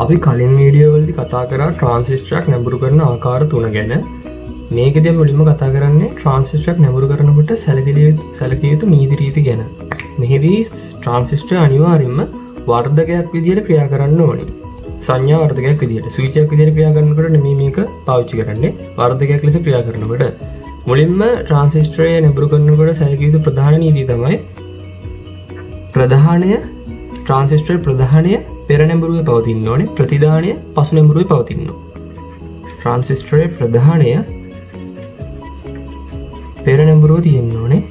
අපි කලින් වීඩියෝ වලදී කතා කරා ට්‍රාන්සිස්ටරයක් නැඹුරු කරන ආකාර 3 ගැන. මේකදී අපි මුලින්ම කතා කරන්නේ ට්‍රාන්සිස්ටරයක් නැඹුරු කරනකොට සැලකිය යුතු නීති රීති ගැන. මෙහිදී ට්‍රාන්සිස්ටර් අනිවාර්යයෙන්ම වර්ධකයක් විදිහට ක්‍රියා කරන්න ඕනේ. සංඥා වර්ධකයක් විදිහට ස්විච් එකක් විදිහට ක්‍රියා කරනකොට නෙමෙයි මේක පාවිච්චි කරන්නේ. වර්ධකයක් ලෙස ක්‍රියා කරනකොට. මුලින්ම ට්‍රාන්සිස්ටරය නැඹුරු කරනකොට සැලකිය යුතු ප්‍රධාන නීතිය තමයි ට්‍රාන්සිස්ටර් ප්‍රධානය පෙර නැඹුරුවේ පවතින්න ඕනේ. ප්‍රතිධානය පසු නැඹුරුවේ පවතින්න ඕනේ. ට්‍රාන්සිස්ටරේ ප්‍රධානය පෙර නැඹුරුව තියෙන්න ඕනේ.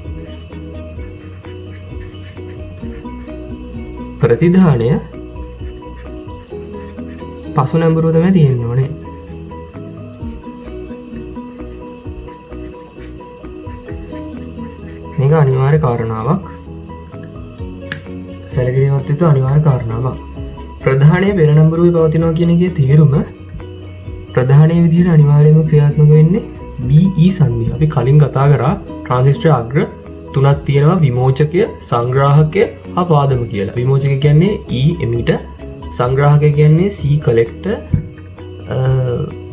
ප්‍රතිධානය පසු නැඹුරුව තමයි තියෙන්න ඕනේ. මේක අනිවාර්ය කාරණාවක්. සැලකිලිමත් යුතු අනිවාර්ය කාරණාවක්. ප්‍රධානය පෙර නැඹුරුවේ පවතිනවා කියන එකේ තේරුම ප්‍රධානයේ විදිහට අනිවාර්යයෙන්ම ක්‍රියාත්මක වෙන්නේ BE සංදිය. අපි කලින් කතා කරා ට්‍රාන්සිස්ටර් අග්‍ර තුනක් තියෙනවා: විමෝචකය, සංග්‍රාහකය, හා පාදම කියලා. විමෝචකය කියන්නේ E emitter, සංග්‍රාහකය කියන්නේ C collector,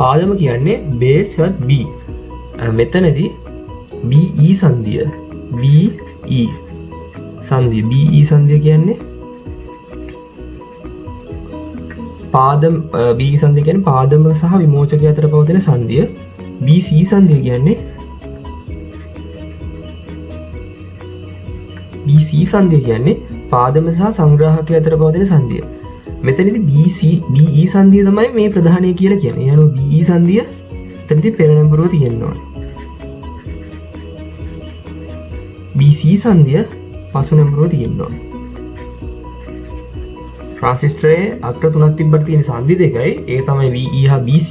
පාදම කියන්නේ base B. මෙතනදී BE සංදිය BE සංදිය BE සංදිය කියන්නේ පාදම B සංදිය කියන්නේ පාදම සහ විමෝචකය අතර පවතින සංදිය. BC සංදිය කියන්නේ BC සංදිය කියන්නේ පාදම සහ සංග්‍රාහකය අතර පවතින සංදිය. මෙතනදී BE සංදිය තමයි මේ ප්‍රධානය කියලා කියන්නේ. යනවා BE සංදිය එතනදී පෙර නැඹුරුව තියෙන්න ඕනේ. BC සංදිය පසු නැඹුරුව තියෙන්න ඕනේ. ට්‍රාන්සිස්ටරේ අග්‍ර තුනක් තිබ්බට තියෙන සංදි දෙකයි. ඒක තමයි VE හා BC.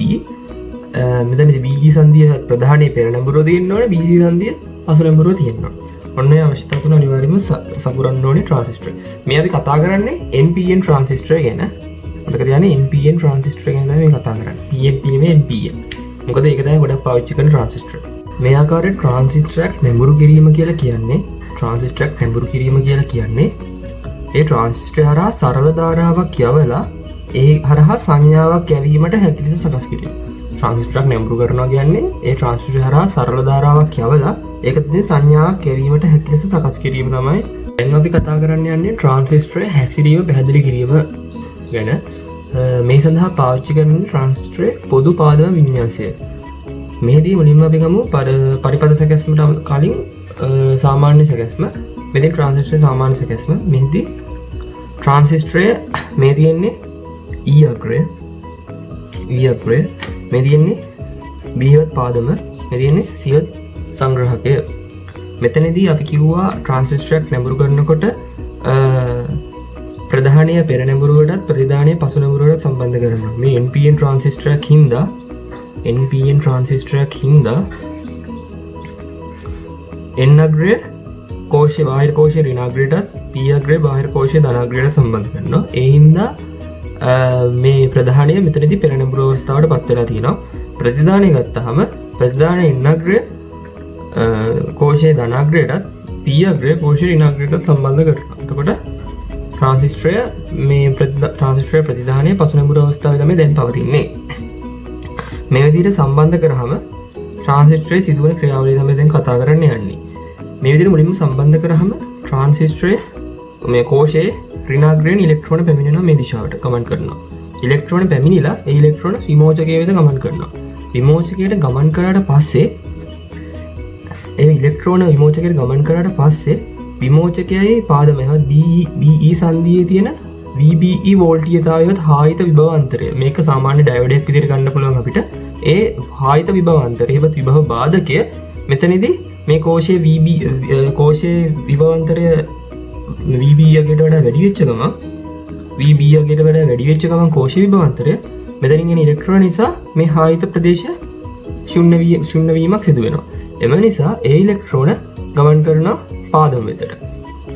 මෙතනදී BE සංදිය ප්‍රධානයේ පෙර නැඹුරුව තියෙන්න ඕනේ. BC සංදිය පසු නැඹුරුව තියෙන්න ඕනේ. ඔන්න ඒ අවශ්‍යතාව තුන අනිවාර්යයෙන්ම සපුරන්න ඕනේ ට්‍රාන්සිස්ටර්. මේ අපි කතා කරන්නේ NPN ට්‍රාන්සිස්ටර් ගැන. මතක තියාගන්න NPN ට්‍රාන්සිස්ටර් ගැන තමයි මේ කතා කරන්නේ. PNP නෙමෙයි NPN. මොකද ඒක තමයි ගොඩක් පාවිච්චි කරන ට්‍රාන්සිස්ටර්. මේ ආකාරයේ ට්‍රාන්සිස්ටරයක් නැඹුරු කිරීම කියලා කියන්නේ ඒ ට්‍රාන්සිස්ටර් හරහා සරල ධාරාවක් යවලා ඒ හරහා සංඥාවක් යැවීමට හැකි ලෙස සකස් කිරීම. ට්‍රාන්සිස්ටරයක් නැඹුරු කරනවා කියන්නේ ඒ ට්‍රාන්සිස්ටර් හරහා සරල ධාරාවක් යවලා ඒකත් සංඥාවක් යැවීමට හැකි ලෙස සකස් කිරීම තමයි. දැන් අපි කතා කරන්න යන්නේ ට්‍රාන්සිස්ටරේ හැසිරීම පැහැදිලි කිරීම ගැන. මේ සඳහා පාවිච්චි කරන ට්‍රාන්සිස්ටරේ පොදු පාදම වින්‍යාසය. මේදී මුලින්ම අපි ගමු පරිපථ සැකැස්මට කලින් සාමාන්‍ය සැකැස්ම. මෙතන ට්‍රාන්සිස්ටරේ සාමාන්‍ය සැකැස්ම. මෙහිදී ට්‍රාන්සිස්ටරය මේ තියෙන්නේ E අග්‍රය, මේ තියෙන්නේ B වත් පාදම, මේ තියෙන්නේ C වත් සංග්‍රාහකය. මෙතනදී අපි කිව්වා ට්‍රාන්සිස්ටරයක් නැඹුරු කරනකොට ප්‍රධානය පෙර නැඹුරුවටත් ප්‍රතිධානය පසු නැඹුරුවටත් සම්බන්ධ කරනවා. මේ NPN ට්‍රාන්සිස්ටරයක් හින්දා N අග්‍රය කෝෂය බාහිර කෝෂය ඍණාග්‍රයටත් P අග්‍රය බාහිර කෝෂය ධනාග්‍රයටත් සම්බන්ධ කරනවා. ඒ හින්දා මේ ප්‍රධානය මෙතනදී පෙර නැඹුරු අවස්ථාවට පත් වෙලා තියෙනවා. ප්‍රතිධානය ගත්තාම ප්‍රතිධානය N අග්‍රය කෝෂය ධනාග්‍රයටත් P අග්‍රය කෝෂය ඍණාග්‍රයටත් සම්බන්ධ කරනවා. එතකොට ට්‍රාන්සිස්ටරය ප්‍රතිධානය පසු නැඹුරු අවස්ථාවේ තමයි දැන් පවතින්නේ. මේ විදිහට සම්බන්ධ කරාම ට්‍රාන්සිස්ටරේ සිදුවන ක්‍රියාවලිය තමයි දැන් කතා කරන්න යන්නේ. මේ විදිහට මුලින්ම සම්බන්ධ කරාම ට්‍රාන්සිස්ටරේ මේ කෝෂයේ ඍණාග්‍රයෙන් ඉලෙක්ට්‍රෝන පැමිණෙනවා මේ දිශාවට ගමන් කරනවා. ඉලෙක්ට්‍රෝන පැමිණිලා ඒ ඉලෙක්ට්‍රෝන විමෝචකය වෙත ගමන් කරනවා. විමෝචකයට ගමන් කරාට පස්සේ විමෝචකයයි පාදමයවත් BE සංදියේ තියෙන VBE වෝල්ටීයතාවයවත් හායිත විභවාන්තරය. මේක සාමාන්‍ය ඩයෝඩයක් විදිහට ගන්න පුළුවන් අපිට. ඒ හායිත විභවාන්තරය හෙවත් විභව බාධකය මෙතනදී මේ කෝෂයේ විභවාන්තරය VB යකට වඩා වැඩි වෙච්ච ගමන් කෝෂයේ විභවාන්තරය මෙතනින් එන ඉලෙක්ට්‍රෝන නිසා මේ හායිත ප්‍රදේශ ශුන්‍ය වීමක් සිදු වෙනවා. එම නිසා ඒ ඉලෙක්ට්‍රෝන ගමන් කරනවා පාදම වෙතට.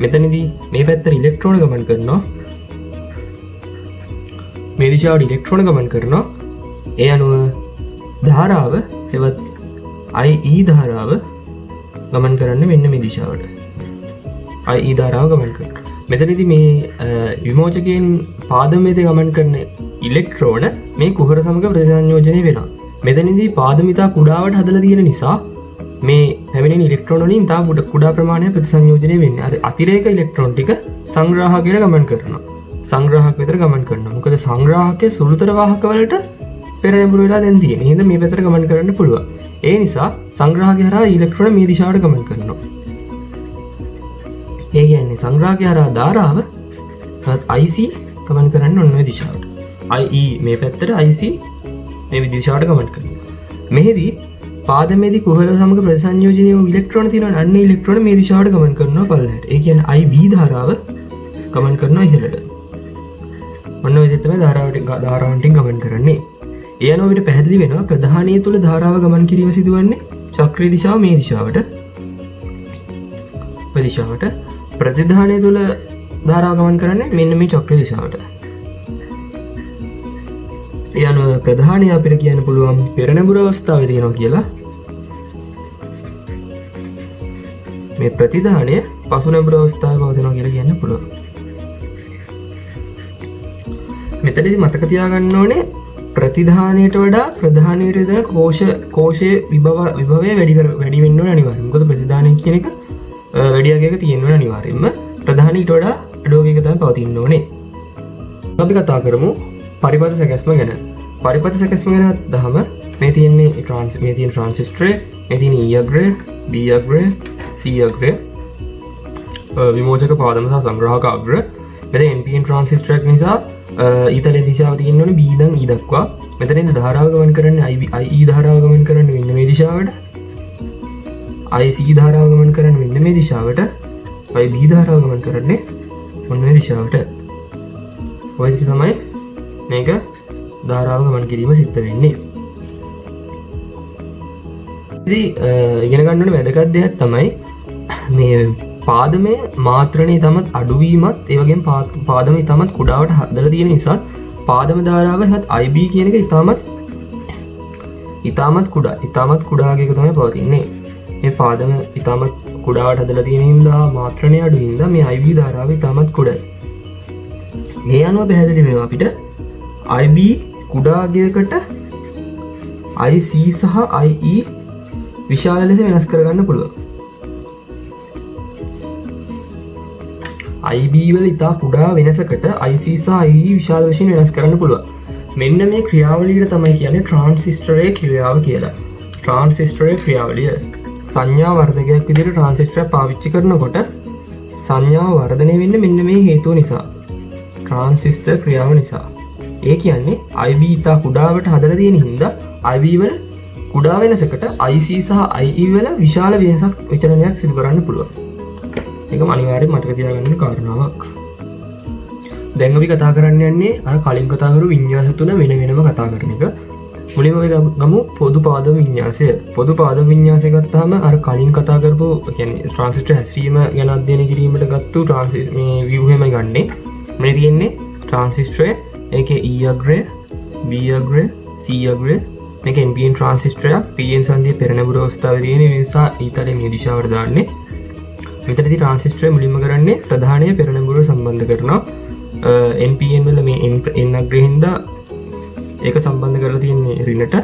මෙතනදී මේ පැත්තට ඉලෙක්ට්‍රෝන ගමන් කරනවා. මේ දිශාවට ඉලෙක්ට්‍රෝන ගමන් කරනවා. ඒ අනුව ධාරාව එවත් IE ධාරාව ගමන් කරන්න මෙන්න මේ දිශාවට. IE ධාරාව ගමන් කරනවා. මෙතනදී මේ විමෝචකයෙන් පාදම වෙත ගමන් කරන ඉලෙක්ට්‍රෝන මේ කුහර සමග ප්‍රතිසංයෝජනය වෙනවා. මෙතනදී පාදමිතා කුඩාවට හදලා තියෙන නිසා මේ පැමිණෙන ඉලෙක්ට්‍රෝන වලින් තා කුඩා ප්‍රමාණයක් ප්‍රතිසංයෝජනය වෙන්නේ. අර අතිරේක ඉලෙක්ට්‍රෝන ටික සංග්‍රාහකයට ගමන් කරනවා. සංග්‍රාහක විතර ගමන් කරනවා. මොකද සංග්‍රාහකයේ සුළුතර වාහක වලට පෙරහැඹුරු වෙලා දැන් තියෙන්නේ. එහෙනම් මේ පැත්තට ගමන් කරන්න පුළුවන්. ඒ නිසා සංග්‍රාහකය හරහා ඉලෙක්ට්‍රෝන මේ දිශාවට ගමන් කරනවා. ඒ කියන්නේ සංග්‍රාහකය හරහා ධාරාව IC ගමන් කරන්න ඔන්න ඔය දිශාවට. IE මේ පැත්තට IC මේ දිශාවට ගමන් කරනවා. මෙහිදී පාදමේදී කුහර සමග ප්‍රතිසංයෝජනය වූ ඉලෙක්ට්‍රෝන තියෙනවා. අන්න ඉලෙක්ට්‍රෝන මේ දිශාවට ගමන් කරනවා පල්ලෙහාට. ඒ කියන්නේ IB ධාරාව ගමන් කරනවා ඉහළට. ඔන්න ඔය විදිහට තමයි ධාරාවන් ටික ගමන් කරන්නේ. ඒ අනුව අපිට පැහැදිලි වෙනවා ප්‍රධානීය තුල ධාරාව ගමන් කිරීම සිදුවන්නේ චක්‍රීය දිශාව මේ දිශාවට. මේ දිශාවට ප්‍රතිධානීය තුල ධාරාව ගමන් කරන්නේ මෙන්න මේ චක්‍රීය දිශාවට. ඒ අනුව ප්‍රධානීය අපිට කියන්න පුළුවන් පෙරනැඹුරු අවස්ථාවේ තියෙනවා කියලා. මේ ප්‍රතිධානීය පසුනැඹුරු අවස්ථාවේ පවතිනවා කියලා කියන්න පුළුවන්. මෙතනදී මතක තියාගන්න ඕනේ ප්‍රතිධානයට වඩා ප්‍රධානයට විතර කෝෂයේ විභවය වැඩි වෙන්න ඕනේ අනිවාර්යයෙන්. මොකද ප්‍රතිධානය කියන එක වැඩි අගයක තියෙන්න ඕනේ අනිවාර්යයෙන්ම. ප්‍රධානීට වඩා අඩු අගයක තමයි පවතින්න ඕනේ. අපි කතා කරමු පරිපථ සැකැස්ම ගැන. පරිපථ සැකැස්ම ගැන දහම මේ තියෙන්නේ ට්‍රාන්සිස්ටරේ, මේ තියෙන E අග්‍රය, B අග්‍රය, C අග්‍රය, විමෝචක පාදම සහ සංග්‍රාහක අග්‍ර. මෙතන NPN ට්‍රාන්සිස්ටරයක් නිසා ඊතලේ දිශාව තියෙන්න ඕනේ B ඉඳන් E දක්වා. මෙතනින් ධාරාව ගමන් කරන්නේ IE ධාරාව ගමන් කරන්නේ මෙන්න මේ දිශාවට. IC ධාරාව ගමන් කරන්නේ මෙන්න මේ දිශාවට. IB ධාරාව ගමන් කරන්නේ මොන මේ දිශාවට. ඔය විදිහට තමයි මේක ධාරාව ගමන් කිරීම සිද්ධ වෙන්නේ. ඉතින් ඉගෙන ගන්න ඕනේ වැදගත් දෙයක් තමයි මේ පාදමේ මාත්‍රණය තමත් අඩුවීමත් ඒ වගේම පාදම ඉතාමත් කුඩාවට හදලා තියෙන නිසා පාදම ධාරාව හැත් IB කියන එක ඉතාමත් කුඩාගේක තමයි පවතින්නේ. මේ පාදම ඉතාමත් කුඩාවට හදලා තියෙන හින්දා මාත්‍රණය අඩු හින්දා මේ IB ධාරාව ඉතාමත් කුඩායි. මේ අනුව පැහැදිලි වෙනවා අපිට IB කුඩාගයකට IC සහ IE විශාල ලෙස වෙනස් කරගන්න පුළුවන්. IB වල ඉතා කුඩා වෙනසකට IC සහ IE විශාල වශයෙන් වෙනස් කරන්න පුළුවන්. මෙන්න මේ ක්‍රියාවලියට තමයි කියන්නේ ට්‍රාන්සිස්ටරයේ ක්‍රියාව කියලා. ට්‍රාන්සිස්ටරයේ ක්‍රියාවලිය සංඥා වර්ධකයක් විදිහට ට්‍රාන්සිස්ටරය පාවිච්චි කරනකොට සංඥාව වර්ධනය වෙන්නේ මෙන්න මේ හේතුව නිසා. ට්‍රාන්සිස්ටර් ක්‍රියාව නිසා. ඒ කියන්නේ IB ඉතා කුඩාවට හදලා තියෙන හින්දා IB වල කුඩා වෙනසකට IC සහ IE වල විශාල වෙනසක් විචලනයක් සිදු කරන්න පුළුවන්. ඒකම අනිවාර්යෙන් මතක තියාගන්න කාරණාවක්. දැන් අපි කතා කරන්න යන්නේ අර කලින් කතා කරපු විඤ්ඤාස තුන වෙන වෙනම කතා කරන එක. මුලින්ම අපි ගමු පොදු පාදම විඤ්ඤාසය. පොදු පාදම විඤ්ඤාසය ගත්තාම අර කලින් කතා කරපු කියන්නේ ට්‍රාන්සිස්ටර් හැසිරීම ගැන අධ්‍යයනය කිරීමට ගත්තු මේ ව්‍යුහයමයි ගන්නෙ. මේ තියෙන්නේ ට්‍රාන්සිස්ටරේ ඒකේ E අග්‍රය, B අග්‍රය, C අග්‍රය. මේක NPN ට්‍රාන්සිස්ටරයක්. PN සංදිය පෙරනැඹුරු අවස්ථාවේ තියෙන නිසා ඊතලේ මේ දිශාවට දාන්නේ. මෙතනදී ට්‍රාන්සිස්ටරය මුලින්ම කරන්නේ ප්‍රධානීය පෙරනැඹුරුව සම්බන්ධ කරනවා. NPN වල මේ N අග්‍රය හින්දා ඒක සම්බන්ධ කරලා තියෙන්නේ ඍණට.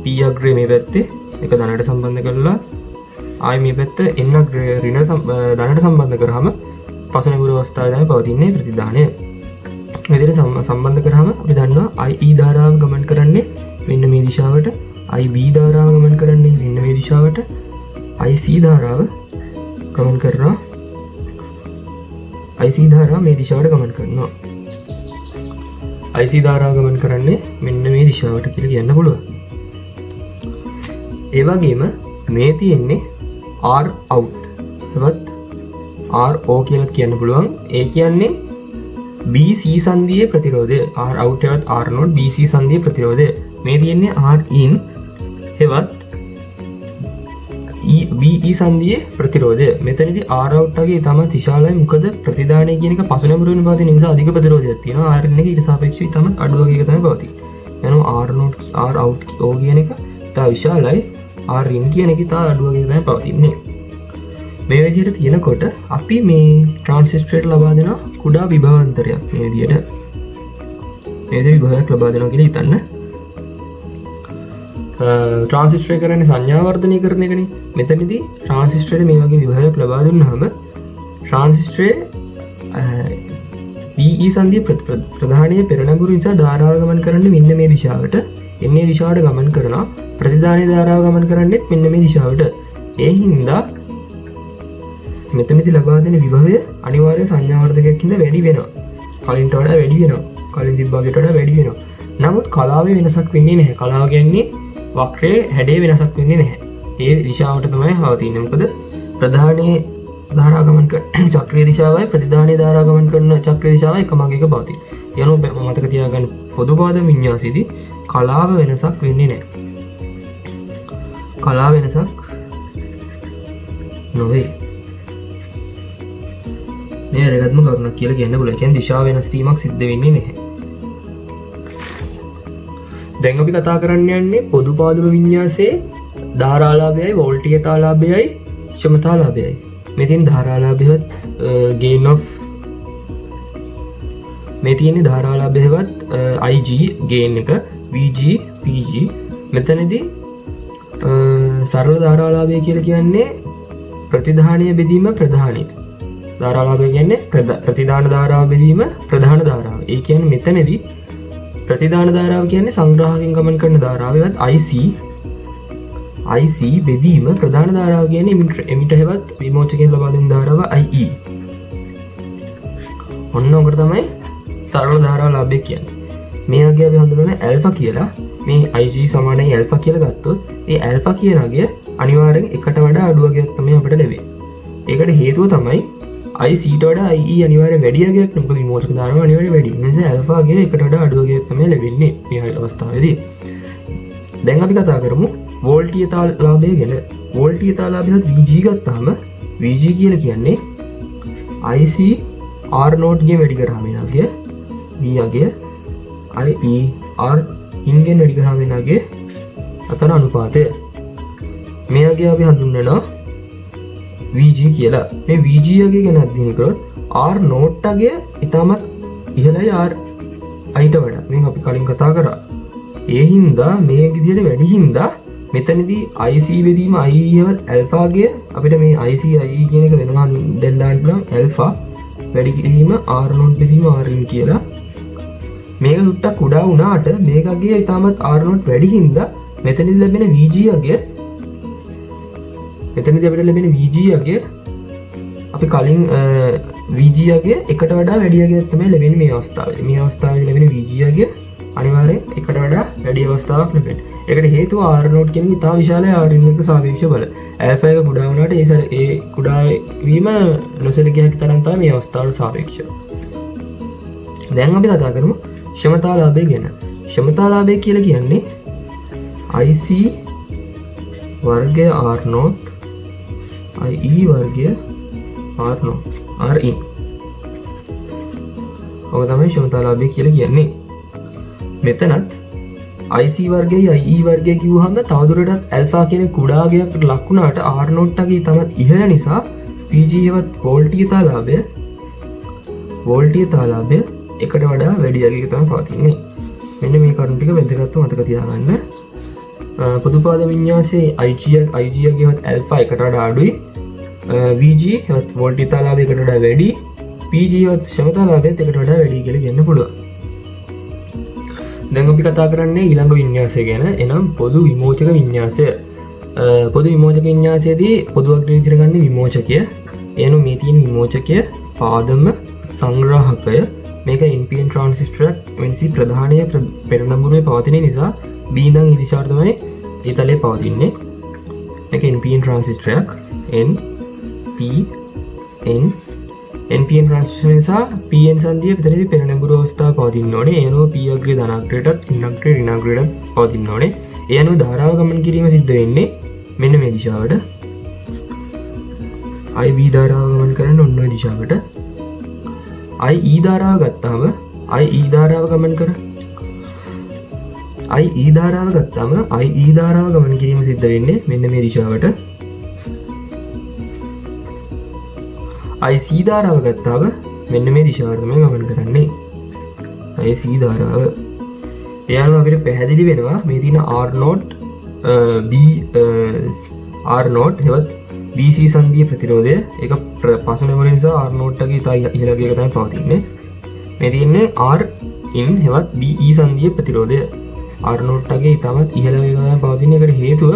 P අග්‍රය මේ පැත්තේ ඒක ධනට සම්බන්ධ කරලා ආයි මේ පැත්ත N අග්‍රය ඍණ ධනට සම්බන්ධ කරාම පසුනැඹුරු අවස්ථාවේ තමයි පවතින්නේ ප්‍රතිධානය. මේ විදිහට සම්බන්ධ කරාම අපි දන්නවා IE ධාරාව ගමන් කරන්නේ මෙන්න මේ දිශාවට, IB ධාරාව ගමන් කරන්නේ මෙන්න මේ දිශාවට, IC ධාරාව ගමන් කරනවා. IC ධාරාව මේ දිශාවට ගමන් කරනවා. IC ධාරාව ගමන් කරන්නේ මෙන්න මේ දිශාවට කියලා කියන්න පුළුවන්. ඒ වගේම මේ තියෙන්නේ R out. එවත් RO කියලා කියන්න පුළුවන්. ඒ කියන්නේ BC සංදියේ ප්‍රතිරෝධය. R out එවත් R not BC සංදියේ ප්‍රතිරෝධය. මේ තියෙන්නේ R in එවත් BE සංදියේ ප්‍රතිරෝධය. මෙතනදී R out ගේ තමයි විශාලයි. මොකද ප්‍රතිධානය කියන එක පසුනැඹුරු වෙන පවතින නිසා අධික ප්‍රතිරෝධයක් තියෙනවා. R in එක ඊට සාපේක්ෂව තමයි අඩු වගේ තමයි පවතින්නේ. එනවා R not R out O කියන එක තා විශාලයි. R in කියන එක තා අඩු වගේ තමයි පවතින්නේ. මේ විදිහට තියෙනකොට අපි මේ ට්‍රාන්සිස්ටරයට ලබා දෙන කුඩා විභවාන්තරයක් මේ විදිහට. මේ විභවයක් ලබා දෙනවා කියලා හිතන්න. ට්‍රාන්සිස්ටර් කරන්නේ සංඥා වර්ධනය කරන එකනේ. මෙතනදී ට්‍රාන්සිස්ටරේ මේ වගේ විභවයක් ලබා දුන්නාම ට්‍රාන්සිස්ටරේ VE සංදිය ප්‍රධානීය පෙරනැඹුරු නිසා ධාරාව ගමන් කරන්නේ මෙන්න මේ දිශාවට. එන්නේ දිශාවට ගමන් කරනවා. ප්‍රතිධානීය ධාරාව ගමන් කරන්නේත් මෙන්න මේ දිශාවට. ඒ හින්දා මෙතනදී ලබා දෙන විභවය අනිවාර්ය සංඥා වර්ධකයක් හින්දා වැඩි වෙනවා. කලින්ට වඩා වැඩි වෙනවා. කලින් තිබ්බාට වඩා වැඩි වෙනවා. නමුත් කලාවේ වෙනසක් වෙන්නේ නැහැ. කලාව කියන්නේ වක්‍රයේ හැඩේ වෙනසක් වෙන්නේ නැහැ. ඒ දිශාවට තමයි පවතින්නේ. මොකද ප්‍රධානීය ධාරා ගමන් කරන චක්‍රීය දිශාවයි ප්‍රතිධානීය ධාරා ගමන් කරන චක්‍රීය දිශාවයි එකමගේක පවතින. යනු මතක තියාගන්න පොදු පාද විඤ්ඤාසයේදී කලාව වෙනසක් වෙන්නේ නැහැ. කලාව වෙනසක් නොවේ. මේ වැදගත්ම කරුණක් කියලා කියන්න පුළුවන්. කියන්නේ දිශාව වෙනස් වීමක් සිද්ධ වෙන්නේ නැහැ. දැන් අපි කතා කරන්න යන්නේ පොදු පාදම විඤ්ඤාසයේ ධාරාලාභයයි වෝල්ටීයතාලාභයයි ක්ෂමතාලාභයයි. මෙතින් ධාරාලාභයවත් gain of මේ තියෙන්නේ ධාරාලාභයවත් IG gain එක VG PG. මෙතනදී සරල ධාරාලාභය කියලා කියන්නේ ප්‍රතිධානීය බෙදීම ප්‍රධානීය ධාරාලාභය කියන්නේ ප්‍රතිධාන ධාරාව බෙදීම ප්‍රධාන ධාරාව. ඒ කියන්නේ මෙතනදී ප්‍රතිධාන ධාරාව කියන්නේ සංග්‍රහකයෙන් ගමන් කරන ධාරාවවත් IC බෙදීම ප්‍රධාන ධාරාව කියන්නේ එමිටර් හෙවත් විමෝචකයෙන් ලබා දෙන ධාරාව IE. ඔන්න ඔකට තමයි සරල ධාරා ලාභය කියන්නේ. මේ අගය අපි හඳුනන්නේ ඇල්ෆා කියලා. මේ IG සමානයි ඇල්ෆා කියලා ගත්තොත් ඒ ඇල්ෆා කියන අගය අනිවාර්යෙන් එකට වඩා අඩු අගයක් තමයි අපිට ලැබෙන්නේ. ඒකට හේතුව තමයි IC ට වඩා IE අනිවාර්යෙන් වැඩි අගයක් නෙමෙයි. මොකද විමෝචක ධාරාව අනිවාර්යෙන් වැඩි. ඒ නිසා ඇල්ෆා අගය එකට වඩා අඩු අගයක් තමයි ලැබෙන්නේ මේ අවස්ථාවේදී. දැන් අපි කතා කරමු වෝල්ටීයතාලාභය ගැන. වෝල්ටීයතාලාභයත් VG ගත්තාම VG කියලා කියන්නේ IC R0 ගේ වැඩි කරාම එන අගය V අගය IE R in ගෙන් වැඩි කරාම එන අගය අතර අනුපාතය. මේ අගය අපි හඳුන්වනවා VG කියලා. මේ VG අගය ගැන අධ්‍යයනය කරොත් R0 අගය ඉතාමත් ඉහළයි RI ට වඩා. මේක අපි කලින් කතා කරා. ඒ හින්දා මේ විදිහට වැඩි හින්දා මෙතනදී IC බෙදීම IE වත් ඇල්ෆා ගේ අපිට මේ IC IE කියන එක වෙනවා දැන් දාන්න පුළුවන්. ඇල්ෆා වැඩි කිරීම R0 බෙදීම Rin කියලා. මේක සුට්ටක් කුඩා වුණාට මේකගේ ඉතාමත් R0 වැඩි හින්දා මෙතනදී ලැබෙන VG අගය මෙතනදී අපිට ලැබෙන VG අගය අපි කලින් VG අගය එකට වඩා වැඩි අගයක් තමයි ලැබෙන්නේ මේ අවස්ථාවේදී. මේ අවස්ථාවේදී ලැබෙන VG අගය අනිවාර්යෙන් එකට වඩා වැඩි අවස්ථාවක් ලැබෙන්නේ. ඒකට හේතුව R0 කියන්නේ ඉතා විශාලයි Rin එකට සාපේක්ෂව බල. ඇල්ෆා එක කුඩා වුණාට ඒ කුඩා වීම නොසලකිය හැකි තරම් තමයි මේ අවස්ථාවට සාපේක්ෂව. දැන් අපි කතා කරමු ක්ෂමතාලාභය ගැන. ක්ෂමතාලාභය කියලා කියන්නේ IC වර්ගය R0 IE වර්ගය R0 Rin. ඔක තමයි ක්ෂමතාලාභය කියලා කියන්නේ. මෙතනත් IC වර්ගයේ IE වර්ගය කිව්වහම තවදුරටත් ඇල්ෆා කියන කුඩාගයකට ලක් වුණාට R0 ගේ තමත් ඉහළ නිසා PG වත් වෝල්ටීයතාලාභය එකට වඩා වැඩි අගයක තමයි පවතින්නේ. මෙන්න මේ කරුණු ටික වැදගත්ව මතක තියාගන්න. පොදු පාද විඤ්ඤාසයේ IG වත් ඇල්ෆා එකට වඩා අඩුයි. VG වත් වෝල්ටීයතාලාභය එකට වඩා වැඩි. PG වත් ක්ෂමතාලාභයත් එකට වඩා වැඩි කියලා කියන්න පුළුවන්. දැන් අපි කතා කරන්නේ ඊළඟ විඤ්ඤාසය ගැන. එනම් පොදු විමෝචක විඤ්ඤාසය. පොදු විමෝචක විඤ්ඤාසයේදී පොදු වක්‍රය විදිහට ගන්න විමෝචකය. එනු මේ තියෙන විමෝචකය පාදම සංග්‍රාහකය. මේක NPN ට්‍රාන්සිස්ටරයක් MNC ප්‍රධානීය පෙරනඹුරුවේ පවතින නිසා B ඉඳන් E දිශාවට තමයි ඒ තලයේ පවතින්නේ. මේක NPN ට්‍රාන්සිස්ටරයක් NPN ට්‍රාන්සිස්ටර් නිසා PN සංදිය විතරදී පෙරනඹුරු අවස්ථාව පවතින්න ඕනේ. ඒ අනුව P අග්‍රය ධනාග්‍රයටත් N අග්‍රය ඍණාග්‍රයටත් පවතින්න ඕනේ. ඒ අනුව ධාරාව ගමන් කිරීම සිද්ධ වෙන්නේ මෙන්න මේ දිශාවට. IB ධාරාව ගමන් කරන්න ඔන්න ඔය දිශාවට. IE ධාරාව ගත්තාම IE ධාරාව ගමන් කිරීම සිද්ධ වෙන්නේ මෙන්න මේ දිශාවට. IC ධාරාව ගත්තාම මෙන්න මේ දිශාවට තමයි ගමන් කරන්නේ. IC ධාරාව ඒ අනුව අපිට පැහැදිලි වෙනවා මේ තියෙන R note B R note හෙවත් BC සංදිය ප්‍රතිරෝධය ඒක පසු නැමන නිසා R නෝට් එකේ ඉතා ඉහළ ගේක තමයි පවතින්නේ. මේ තියෙන්නේ R in හෙවත් BE සංදිය ප්‍රතිරෝධය R නෝට් එකේ ඉතාමත් ඉහළ ගේක තමයි පවතින්නේ. ඒකට හේතුව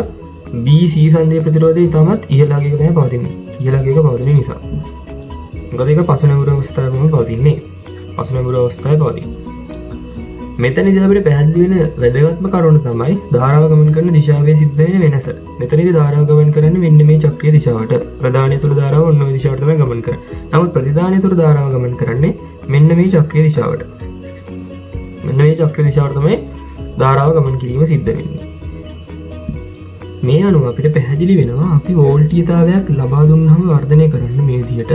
BC සංදිය ප්‍රතිරෝධය ඉතාමත් ඉහළ ගේක තමයි පවතින්නේ. ඉහළ ගේක පවතින නිසා. මොකද ඒක පසු නැමන අවස්ථාවේම පවතින්නේ. පසු නැමන අවස්ථාවේ පවතින්නේ. මෙතනදී අපිට පැහැදිලි වෙන වැදගත්ම කරුණ තමයි ධාරාව ගමන් කරන දිශාවේ සිද්ධ වෙන වෙනස. මෙතනදී ධාරාව ගමන් කරන්නේ මෙන්න මේ චක්‍රීය දිශාවට. ප්‍රධානය තුල ධාරාව ඔන්න ඔය දිශාවට තමයි ගමන් කරන්නේ. නමුත් ප්‍රතිධානය තුල ධාරාව ගමන් කරන්නේ මෙන්න මේ චක්‍රීය දිශාවට. මෙන්න මේ චක්‍රීය දිශාවට තමයි ධාරාව ගමන් කිරීම සිද්ධ වෙන්නේ. මේ අනුව අපිට පැහැදිලි වෙනවා අපි වෝල්ටීයතාවයක් ලබා දුන්නාම වර්ධනය කරන්න මේ විදිහට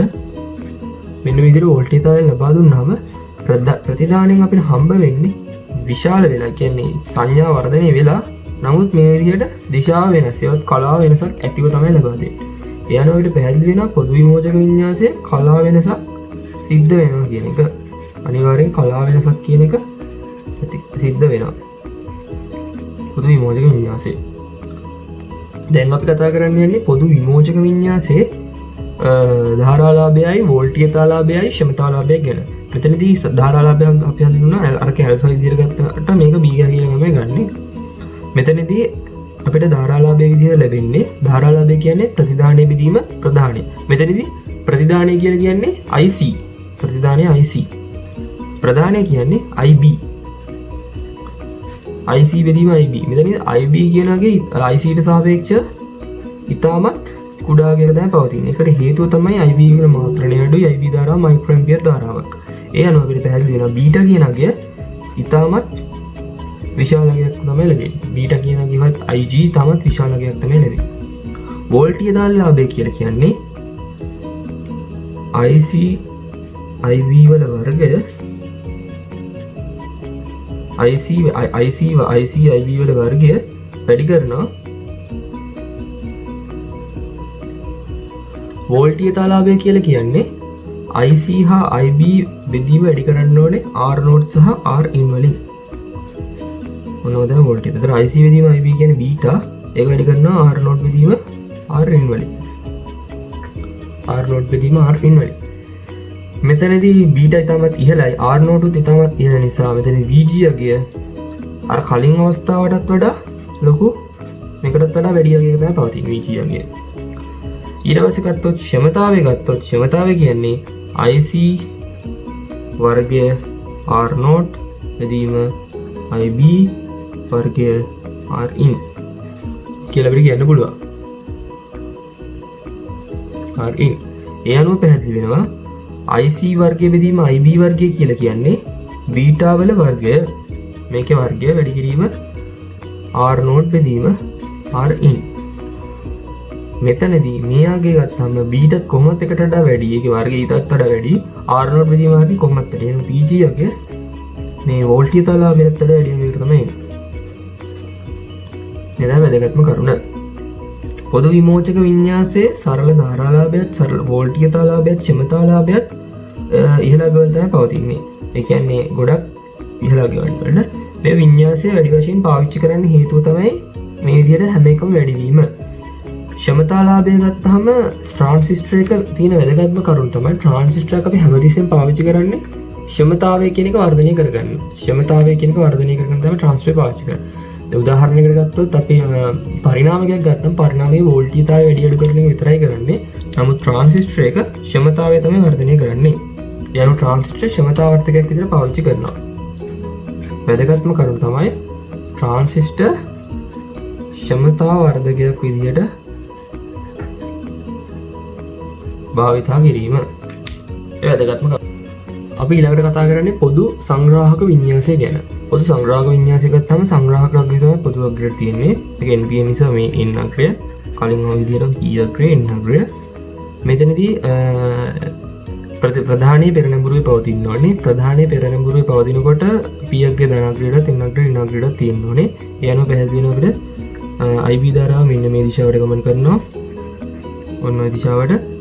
මෙන්න මේ විදිහට වෝල්ටීයතාවයක් ලබා දුන්නාම ප්‍රතිධානයෙන් අපිට හම්බ වෙන්නේ විශාල වෙලා කියන්නේ සංඥා වර්ධනය වෙලා නමුත් මේ විදිහට දිශාව වෙනස් ඒවත් කලාව වෙනසක් ඇතිව තමයි ලබා දෙන්නේ. ඒ අනුව අපිට පැහැදිලි වෙනවා පොදු විමෝචක වින්‍යාසයේ කලාව වෙනසක් සිද්ධ වෙනවා කියන එක. අනිවාර්යෙන් කලාව වෙනසක් කියන එක සිද්ධ වෙනවා. පොදු විමෝචක වින්‍යාසයේ. දැන් අපි කතා කරන්න යන්නේ පොදු විමෝචක වින්‍යාසයේ ධාරාලාභයයි වෝල්ටීයතාලාභයයි ක්ෂමතාලාභය ගැන. මෙතනදී ධාරාලාභය අපි හඳුන්වනවා අරක ඇල්ෆා විදියට ගත්තට මේක බීටා කියලා තමයි ගන්නෙ. මෙතනදී අපිට ධාරාලාභය විදියට ලැබෙන්නේ ධාරාලාභය කියන්නේ ප්‍රතිධානය බෙදීම ප්‍රධානය. මෙතනදී ප්‍රතිධානය කියලා කියන්නේ IC. ප්‍රතිධානය IC. ප්‍රධානය කියන්නේ IB. IC බෙදීම IB. මෙතනදී IB කියනගේ IC ට සාපේක්ෂව ඉතාමත් කුඩා ගේක තමයි පවතින්නේ. ඒකට හේතුව තමයි IB කියන මාත්‍රණය අඩුයි. IB ධාරාව මයික්‍රෝ ඇම්පියර් ධාරාවක්. ඒ අනුව අපිට පැහැදිලි වෙනවා බීටා කියන අගය ඉතාමත් විශාල අගයක් තමයි ලැබෙන්නේ. බීටා කියන අගයවත් IG තමත් විශාල අගයක් තමයි ලැබෙන්නේ. වෝල්ටීයතාලාභය කියලා කියන්නේ IC IB වල වර්ගය IC IB වල වර්ගය වැඩි කරනවා වෝල්ටීයතාලාභය කියලා කියන්නේ IC හා IB බෙදීම වැඩි කරන්න ඕනේ R නෝට් සහ R in වලින්. මොනවද වෝල්ටේජ්? ඒතර IC බෙදීම IB කියන්නේ බීටා ඒක වැඩි කරනවා R නෝට් බෙදීම R in වලින්. R නෝට් බෙදීම R in වලින්. මෙතනදී බීටා ඉතාමත් ඉහළයි R නෝට් උත් ඉතාමත් ඉහළ නිසා මෙතනදී VG අගය අර කලින් අවස්ථාවටත් වඩා ලොකු මේකටත් වඩා වැඩි අගයක තමයි පවතින්නේ VG අගය. ඊට පස්සේ ගත්තොත් ක්ෂමතාවය ක්ෂමතාවය කියන්නේ IC වර්ගය R නෝට් බෙදීම IB වර්ගය R in කියලා අපිට කියන්න පුළුවන්. R in. ඒ අනුව පැහැදිලි වෙනවා IC වර්ගය බෙදීම IB වර්ගය කියලා කියන්නේ බීටා වල වර්ගය මේකේ වර්ගය වැඩි කිරීම R නෝට් බෙදීම R in. මෙතනදී මේ ආගේ ගත්තම බීටත් කොහොමත් එකට වඩා වැඩි. ඒකේ වර්ගය ඊටත් වඩා වැඩි. R නෝට් බෙදීම ආදී කොහොමත් වැඩි. එහෙනම් PG ආගේ මේ වෝල්ටීයතාලාභයට වඩා වැඩි එකකට තමයි එන්නේ. එදා වැදගත්ම කරුණ. පොදු විමෝචක වින්‍යාසයේ සරල ධාරාලාභයත් සරල වෝල්ටීයතාලාභයත් ක්ෂමතාලාභයත් ඉහළ ගවල් තමයි පවතින්නේ. ඒ කියන්නේ ගොඩක් ඉහළ ගවල් වල මේ වින්‍යාසය වැඩි වශයෙන් පාවිච්චි කරන්න හේතුව තමයි මේ විදිහට හැම එකම වැඩි වීම. ක්ෂමතාලාභය ගත්තාම ට්‍රාන්සිස්ටර් එක තියෙන වැදගත්ම කරුණ තමයි ට්‍රාන්සිස්ටර් එක අපි හැමතිස්සෙම පාවිච්චි කරන්නේ ක්ෂමතාවය කියන එක වර්ධනය කරගන්න. ක්ෂමතාවය කියන එක වර්ධනය කරගන්න තමයි ට්‍රාන්සිස්ටර් පාවිච්චි කරන්නේ. උදාහරණයකට ගත්තොත් අපි පරිණාමයක් ගත්තම පරිණාමයේ වෝල්ටීයතාවය වැඩි අඩු කරන එක විතරයි කරන්නේ. නමුත් ට්‍රාන්සිස්ටර් එක ක්ෂමතාවය තමයි වර්ධනය කරන්නේ. ඒ අනුව ට්‍රාන්සිස්ටර් ක්ෂමතාවර්ධකයක් විදිහට පාවිච්චි කරනවා. වැදගත්ම කරුණ තමයි ට්‍රාන්සිස්ටර් ක්ෂමතාවර්ධකයක් විදිහට භාවිතා කිරීම. ඒ වැදගත්ම කරුණ. අපි ඊළඟට කතා කරන්නේ පොදු සංග්‍රාහක වින්‍යාසය ගැන. පොදු සංග්‍රාහක වින්‍යාසය ගත්තම සංග්‍රාහක අග්‍රය තමයි පොදු අග්‍රයට තියෙන්නේ. ඒක NPN නිසා මේ N අග්‍රය කලින් ඔය විදිහට E අග්‍රය N අග්‍රය. මෙතනදී ප්‍රධානයේ පෙරනැඹුරුවේ පවතින්න ඕනේ. ප්‍රධානයේ පෙරනැඹුරුවේ පවතිනකොට P අග්‍රය ධන අග්‍රයට N අග්‍රය ඍණ අග්‍රයට තියෙන්න ඕනේ. ඒ අනුව පැහැදිලි වෙනවා අපිට IB ධාරාව මෙන්න මේ දිශාවට ගමන් කරනවා. ඔන්න ඔය දිශාවට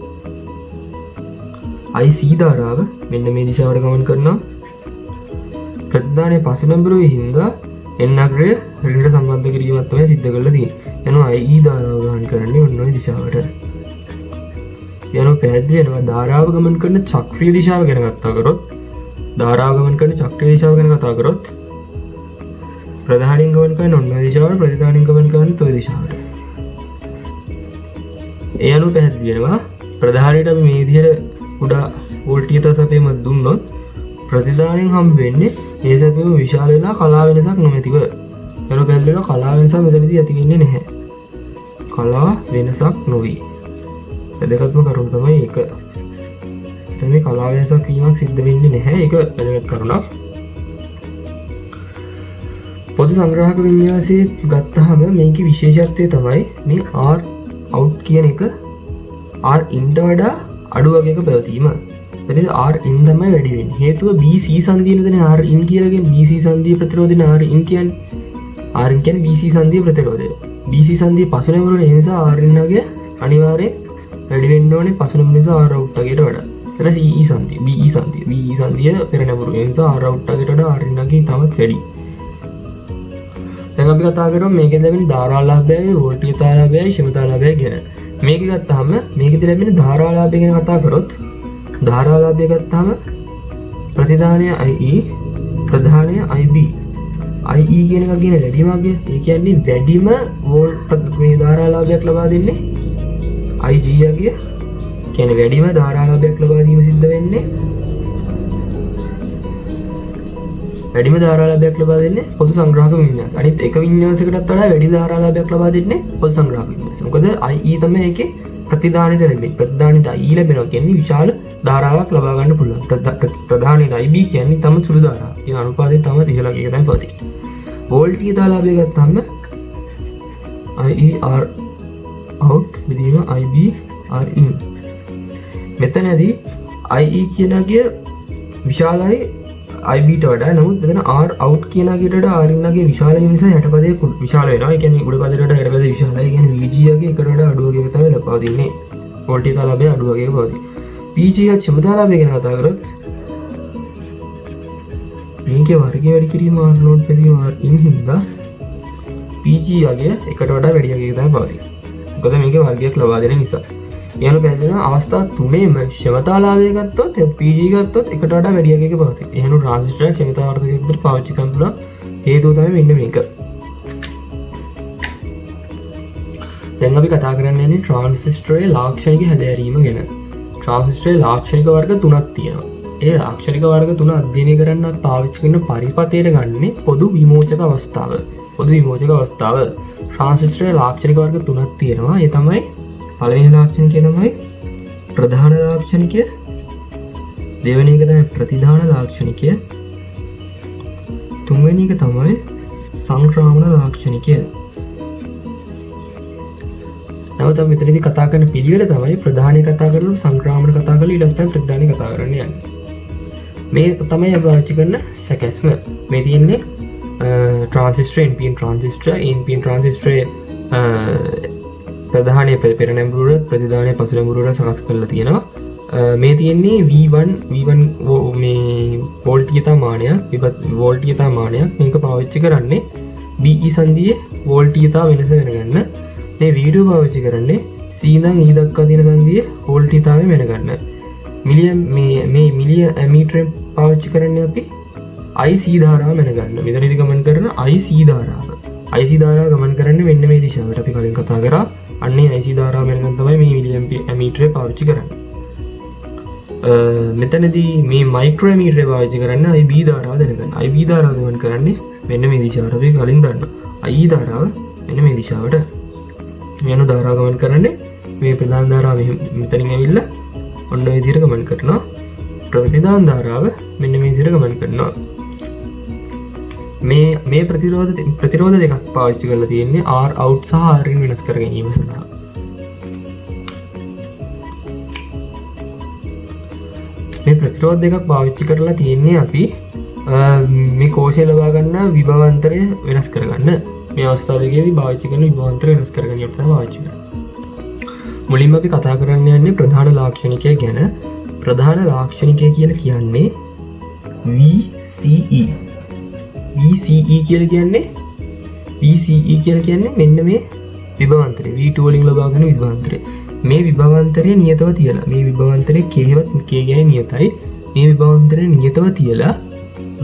IC ධාරාව මෙන්න මේ දිශාවට ගමන් කරනවා. ප්‍රධානයේ පසුනැඹුරුවේ හින්දා n අග්‍රය ඍණයට සම්බන්ධ කිරීමක් තමයි සිද්ධ කරලා තියෙන්නේ. යනවා I ධාරාව ගමන් කරන්නේ ඔන්න ඔය දිශාවට. යනවා පැහැදිලි වෙනවා ධාරාව ගමන් කරන චක්‍රීය දිශාව ගැන කතා කරොත් ධාරාව ගමන් කරන චක්‍රීය දිශාව ගැන කතා කරොත් ප්‍රධානයෙන් ගමන් කරන ඔන්න ඔය දිශාවට ප්‍රතිධානයෙන් ගමන් කරන toy දිශාවට. ඒ අනුව පැහැදිලි වෙනවා ප්‍රධානයට අපි මේ විදිහට කුඩා වෝල්ටීයත සැපීමක් දුන්නොත් ප්‍රතිධානයෙන් හම්බ වෙන්නේ ඒ සැපීම විශාල වෙලා කලා වෙනසක් නොමැතිව. යනවා පැහැදිලි වෙනවා කලා වෙනසක් මෙතනදී ඇති වෙන්නේ නැහැ. කලා වෙනසක් නොවේ. වැදගත්ම කරුණ තමයි ඒක. එතනදී කලා වෙනසක් වීමක් සිද්ධ වෙන්නේ නැහැ. ඒක වැදගත් කරුණක්. පොදු සංග්‍රාහක වින්‍යාසයේ ගත්තාම මේකේ විශේෂත්වය තමයි මේ R out කියන එක R in වඩා අඩු වගේක පැවතීම. එතන R in තමයි වැඩි වෙන්නේ. හේතුව BC සංදිය නෙදනේ R in කියලා කියන්නේ BC සංදිය ප්‍රතිරෝධය R in කියන්නේ. R in කියන්නේ BC සංදිය ප්‍රතිරෝධය. BC සංදිය පසුනැමුණු නිසා R in වගේ අනිවාර්යෙන් වැඩි වෙන්න ඕනේ පසුනැමුණු නිසා R out වගේට වඩා. එතන CE සංදිය BE සංදිය BE සංදිය පෙරනැමුණු නිසා R out වගේට වඩා R in වගේ තමත් වැඩි. දැන් අපි කතා කරමු මේකෙන් ලැබෙන ධාරාලාභයයි වෝල්ටීයතාලාභයයි ක්ෂමතාලාභයයි ගැන. මේක ගත්තාම මේකෙදි ලැබෙන ධාරාලාභය ගැන කතා කරොත් ධාරාලාභය ගත්තාම ප්‍රතිධානය IE ප්‍රධානය IB IE කියන එක කියන වැඩිමගේ ඒ කියන්නේ වැඩිම වෝල්ට් මේ ධාරාලාභයක් ලබා දෙන්නේ IG යගේ කියන්නේ වැඩිම ධාරාලාභයක් ලබා දීම සිද්ධ වෙන්නේ වැඩිම ධාරාලාභයක් ලබා දෙන්නේ පොදු සංග්‍රාහක වින්‍යාස. අනිත් එක වින්‍යාසයකටත් වඩා වැඩි ධාරාලාභයක් ලබා දෙන්නේ පොදු සංග්‍රාහක වින්‍යාස. මොකද IE තමයි ඒකේ ප්‍රතිධානයට ලැබෙන්නේ. ප්‍රතිධානයට IE ලැබෙනවා කියන්නේ විශාල ධාරාවක් ලබා ගන්න පුළුවන්. ප්‍රධානයට IB කියන්නේ තම සුළු ධාරාව. ඒ අනුපාතය තම ඉහළ එක තමයි පවතින්නේ. වෝල්ටීයතාලාභය ගත්තාම IE R out විදිහම IB R in. මෙතනදී IE කියනගේ විශාලයි IBට වඩා. නමුත් මෙතන R out කියනගේට වඩා R in ගේ විශාල වීම නිසා යටපදයේ විශාල වෙනවා. ඒ කියන්නේ උඩ පදයට වඩා යටපදයේ විශාලයි. ඒ කියන්නේ VG ගේ එකට වඩා අඩු වගේක තමයි ලබා දෙන්නේ. වෝල්ටීයතාලාභය අඩු වගේක පවතී. PG ගේ ක්ෂමතාලාභය ගැන කතා කරොත් මේකේ වර්ගය වැඩි කිරීම R naught බෙදීම R in හින්දා PG ගේ එකට වඩා වැඩි වගේක තමයි පවතී. මොකද මේකේ වර්ගයක් ලබා දෙන නිසා. යන පැහැදිලිව අවස්ථා තුනේම ක්ෂමතාලාභය ගත්තොත් PG ගත්තොත් එකට වඩා වැඩි එකක පවතී. එහෙනම් ට්‍රාන්සිස්ටර් ක්ෂමතාවර්ධකයක් විදිහට පාවිච්චි කරන්න පුළුවන්. හේතුව තමයි මෙන්න මේක. දැන් අපි කතා කරන්න යන්නේ ට්‍රාන්සිස්ටරේ ලාක්ෂණික හැදෑරීම ගැන. ට්‍රාන්සිස්ටරේ ලාක්ෂණික වර්ග තුනක් තියෙනවා. ඒ ලාක්ෂණික වර්ග තුන අධ්‍යයනය කරන්නත් පාවිච්චි කරන පරිපථයට ගන්නේ පොදු විමෝචක අවස්ථාව. පොදු විමෝචක අවස්ථාව ට්‍රාන්සිස්ටරේ ලාක්ෂණික වර්ග තුනක් තියෙනවා. ඒ තමයි පළවෙනි ලාක්ෂණිකය තමයි ප්‍රධාන ලාක්ෂණිකය, දෙවෙනි එක තමයි ප්‍රතිධාන ලාක්ෂණිකය, තුන්වෙනි එක තමයි සංක්‍රමණ ලාක්ෂණිකය. නැවත මෙතනදී කතා කරන පිළිවෙල තමයි ප්‍රධානය කතා කරලා සංක්‍රමණ කතා කරලා ඊළඟට තමයි ප්‍රතිධානය කතා කරන්න යන්නේ. මේ තමයි අපි පාවිච්චි කරන සැකැස්ම. මේ තියෙන්නේ transistor NPN transistor NPN transistor ප්‍රධානය පෙරනැඹුරුවට ප්‍රතිධානය පසුනැඹුරුවට සකස් කරලා තියෙනවා. මේ තියෙන්නේ V1 මේ වෝල්ටීයතා මානයක් වෝල්ටීයතා මානයක්. මේක පාවිච්චි කරන්නේ BE සංදියේ වෝල්ටීයතා වෙනස වෙනගන්න. මේ වීඩියෝ පාවිච්චි කරන්නේ C ඉඳන් E දක්වා තියෙන සංදියේ වෝල්ටීයතාවය වෙනගන්න. මේ මිලිය ඇමීටර් පාවිච්චි කරන්නේ අපි IC ධාරාව වෙනගන්න. මෙතනදී ගමන් කරන IC ධාරාව. IC ධාරාව ගමන් කරන්නේ මෙන්න මේ දිශාවට. අපි කලින් කතා කරා. අන්නේ IC ධාරාව වෙනකන් තමයි මේ මිලි ඇමීටර් පාවිච්චි කරන්නේ. මෙතනදී මේ මයික්‍රෝ ඇමීටර් පාවිච්චි කරන්නේ IB ධාරාව දැනගන්න. IB ධාරාව ගමන් කරන්නේ මෙන්න මේ දිශාවට. අපි කලින් දන්නවා. IE ධාරාව මෙන්න මේ දිශාවට. යන ධාරාව ගමන් කරන්නේ මේ ප්‍රධාන ධාරාව මෙතනින් ඇවිල්ලා ඔන්න ඔය විදිහට ගමන් කරනවා. ප්‍රතිධාන ධාරාව මෙන්න මේ විදිහට ගමන් කරනවා. මේ ප්‍රතිරෝධ දෙකක් පාවිච්චි කරලා තියෙන්නේ R out සහ R in වෙනස් කර ගැනීම සඳහා. මේ ප්‍රතිරෝධ දෙකක් පාවිච්චි කරලා තියෙන්නේ අපි මේ කෝෂය ලබා ගන්න විභවාන්තරය වෙනස් කරගන්න. මේ අවස්ථාව දෙකේදී පාවිච්චි කරන විභවාන්තරය වෙනස් කර ගැනීමට තමයි පාවිච්චි කරන්නේ. මුලින්ම අපි කතා කරන්න යන්නේ ප්‍රධාන ලාක්ෂණිකය ගැන. ප්‍රධාන ලාක්ෂණිකය කියලා කියන්නේ VCE VCE කියලා කියන්නේ VCE කියලා කියන්නේ මෙන්න මේ විභවාන්තරය V2 වලින් ලබා ගන්න විභවාන්තරය. මේ විභවාන්තරය නියතව තියලා මේ විභවාන්තරයේ k වත් k කියන්නේ නියතයි. මේ විභවාන්තරය නියතව තියලා